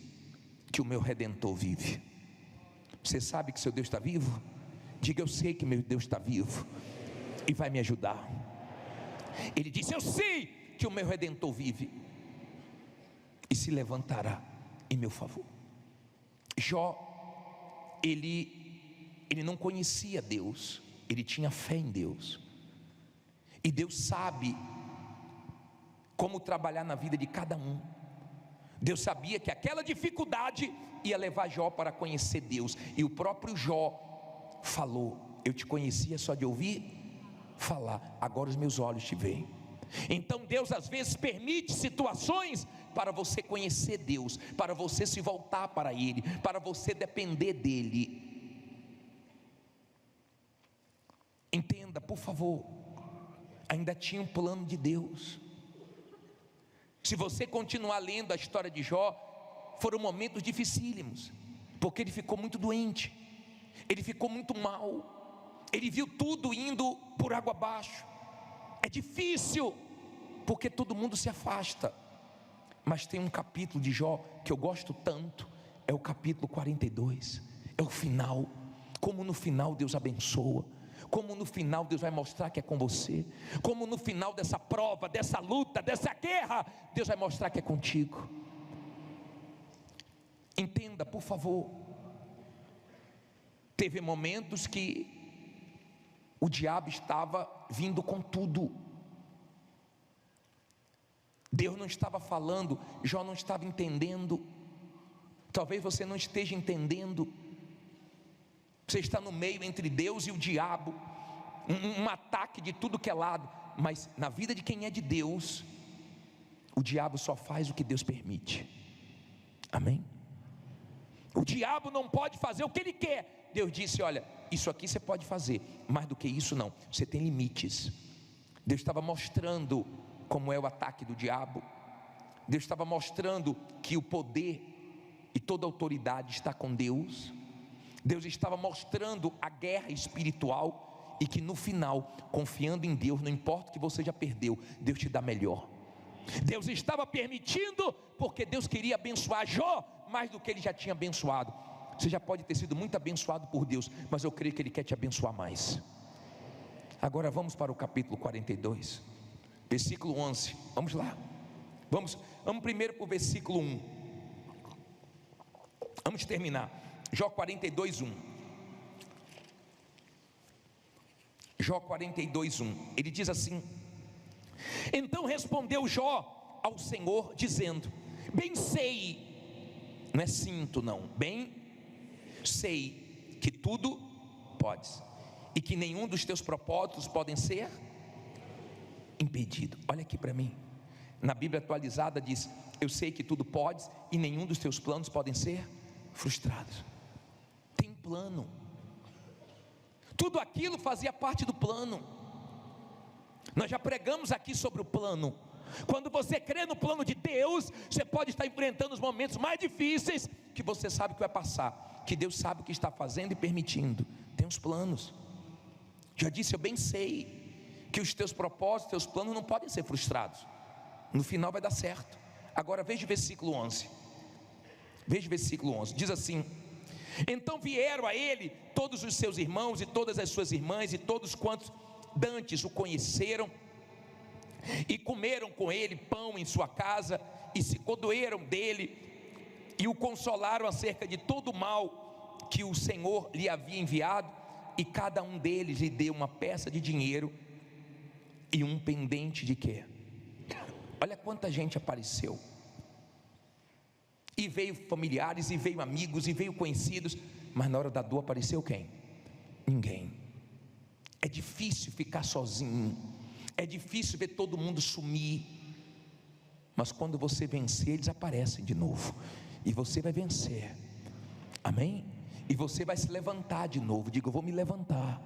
que o meu Redentor vive. Você sabe que seu Deus está vivo? Diga: eu sei que meu Deus está vivo e vai me ajudar. Ele disse: eu sei que o meu Redentor vive e se levantará em meu favor. Jó, ele não conhecia Deus, ele tinha fé em Deus, e Deus sabe como trabalhar na vida de cada um. Deus sabia que aquela dificuldade ia levar Jó para conhecer Deus, e o próprio Jó falou: eu te conhecia só de ouvir falar, agora os meus olhos te veem. Então Deus às vezes permite situações para você conhecer Deus, para você se voltar para Ele, para você depender dEle. Entenda, por favor, ainda tinha um plano de Deus. Se você continuar lendo a história de Jó, foram momentos dificílimos, porque ele ficou muito doente, ele ficou muito mal, ele viu tudo indo por água abaixo. É difícil, porque todo mundo se afasta. Mas tem um capítulo de Jó que eu gosto tanto, é o capítulo 42, é o final. Como no final Deus abençoa, como no final Deus vai mostrar que é com você, como no final dessa prova, dessa luta, dessa guerra, Deus vai mostrar que é contigo. Entenda, por favor, teve momentos que o diabo estava vindo com tudo. Deus não estava falando, Jó não estava entendendo. Talvez você não esteja entendendo. Você está no meio entre Deus e o diabo, um ataque de tudo que é lado. Mas na vida de quem é de Deus, o diabo só faz o que Deus permite. Amém? O diabo não pode fazer o que ele quer. Deus disse: olha, isso aqui você pode fazer, mais do que isso não, você tem limites. Deus estava mostrando como é o ataque do diabo. Deus estava mostrando que o poder e toda a autoridade está com Deus. Deus estava mostrando a guerra espiritual, e que no final, confiando em Deus, não importa o que você já perdeu, Deus te dá melhor. Deus estava permitindo, porque Deus queria abençoar Jó mais do que ele já tinha abençoado. Você já pode ter sido muito abençoado por Deus, mas eu creio que Ele quer te abençoar mais. Agora vamos para o capítulo 42, versículo 11, vamos lá. Vamos primeiro para o versículo 1. Vamos terminar. Jó 42, 1. Jó 42, 1. Ele diz assim: então respondeu Jó ao Senhor, dizendo: bem sei, não é sinto não, bem sei que tudo podes, e que nenhum dos teus propósitos podem ser impedido. Olha aqui para mim, na Bíblia atualizada diz: eu sei que tudo podes, e nenhum dos teus planos podem ser frustrados. Tem plano, tudo aquilo fazia parte do plano. Nós já pregamos aqui sobre o plano. Quando você crê no plano de Deus, você pode estar enfrentando os momentos mais difíceis, que você sabe que vai passar, que Deus sabe o que está fazendo e permitindo. Tem uns planos. Já disse, eu bem sei que os teus propósitos, teus planos não podem ser frustrados. No final vai dar certo. Agora veja o versículo 11. Veja o versículo 11, diz assim: então vieram a ele todos os seus irmãos e todas as suas irmãs, e todos quantos dantes o conheceram, e comeram com ele pão em sua casa, e se condoeram dele, e o consolaram acerca de todo o mal que o Senhor lhe havia enviado, e cada um deles lhe deu uma peça de dinheiro e um pendente de quê? Olha quanta gente apareceu. E veio familiares, e veio amigos, e veio conhecidos, mas na hora da dor apareceu quem? Ninguém. É difícil ficar sozinho, é difícil ver todo mundo sumir, mas quando você vencer, eles aparecem de novo, e você vai vencer, amém? E você vai se levantar de novo. Diga, eu vou me levantar.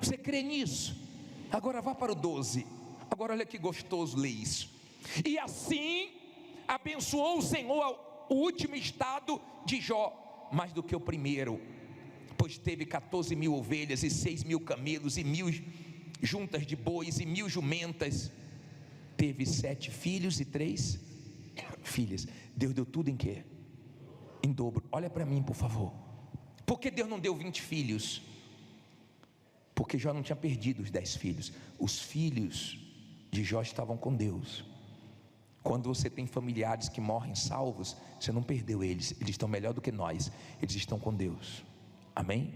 Você crê nisso? Agora vá para o 12. Agora olha que gostoso ler isso. E assim abençoou o Senhor o último estado de Jó, mais do que o primeiro, pois teve 14.000 ovelhas, e 6.000 camelos, e 1.000 juntas de bois, e 1.000 jumentas. Teve 7 filhos e 3 filhas. Deus deu tudo em quê? Em dobro. Olha para mim, por favor. Por que Deus não deu 20 filhos? Porque Jó não tinha perdido os 10 filhos. Os filhos de Jó estavam com Deus. Quando você tem familiares que morrem salvos, você não perdeu eles, eles estão melhor do que nós, eles estão com Deus, amém?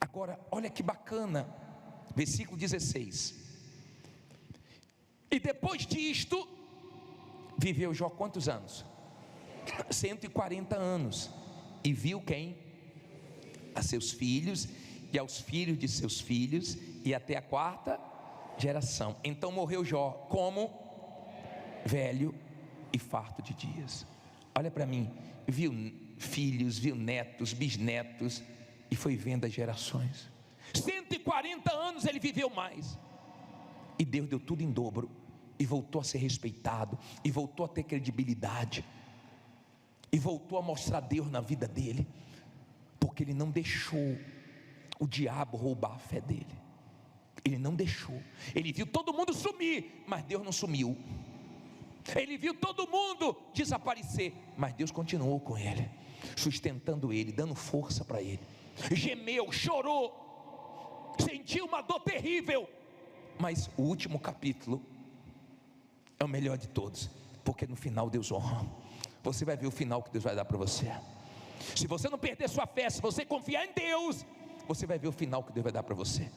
Agora, olha que bacana, versículo 16. E depois disto, viveu Jó quantos anos? 140 anos, e viu quem? A seus filhos, e aos filhos de seus filhos, e até a 4ª geração. Então morreu Jó como? Velho e farto de dias. Olha para mim, viu filhos, viu netos, bisnetos, e foi vendo as gerações. 140 anos ele viveu mais. E Deus deu tudo em dobro, e voltou a ser respeitado, e voltou a ter credibilidade, e voltou a mostrar Deus na vida dele, porque ele não deixou o diabo roubar a fé dele. Ele não deixou. Ele viu todo mundo sumir, mas Deus não sumiu. Ele viu todo mundo desaparecer, mas Deus continuou com ele, sustentando ele, dando força para ele. Gemeu, chorou, sentiu uma dor terrível, mas o último capítulo é o melhor de todos, porque no final Deus honra. Você vai ver o final que Deus vai dar para você. Se você não perder sua fé, se você confiar em Deus, você vai ver o final que Deus vai dar para você.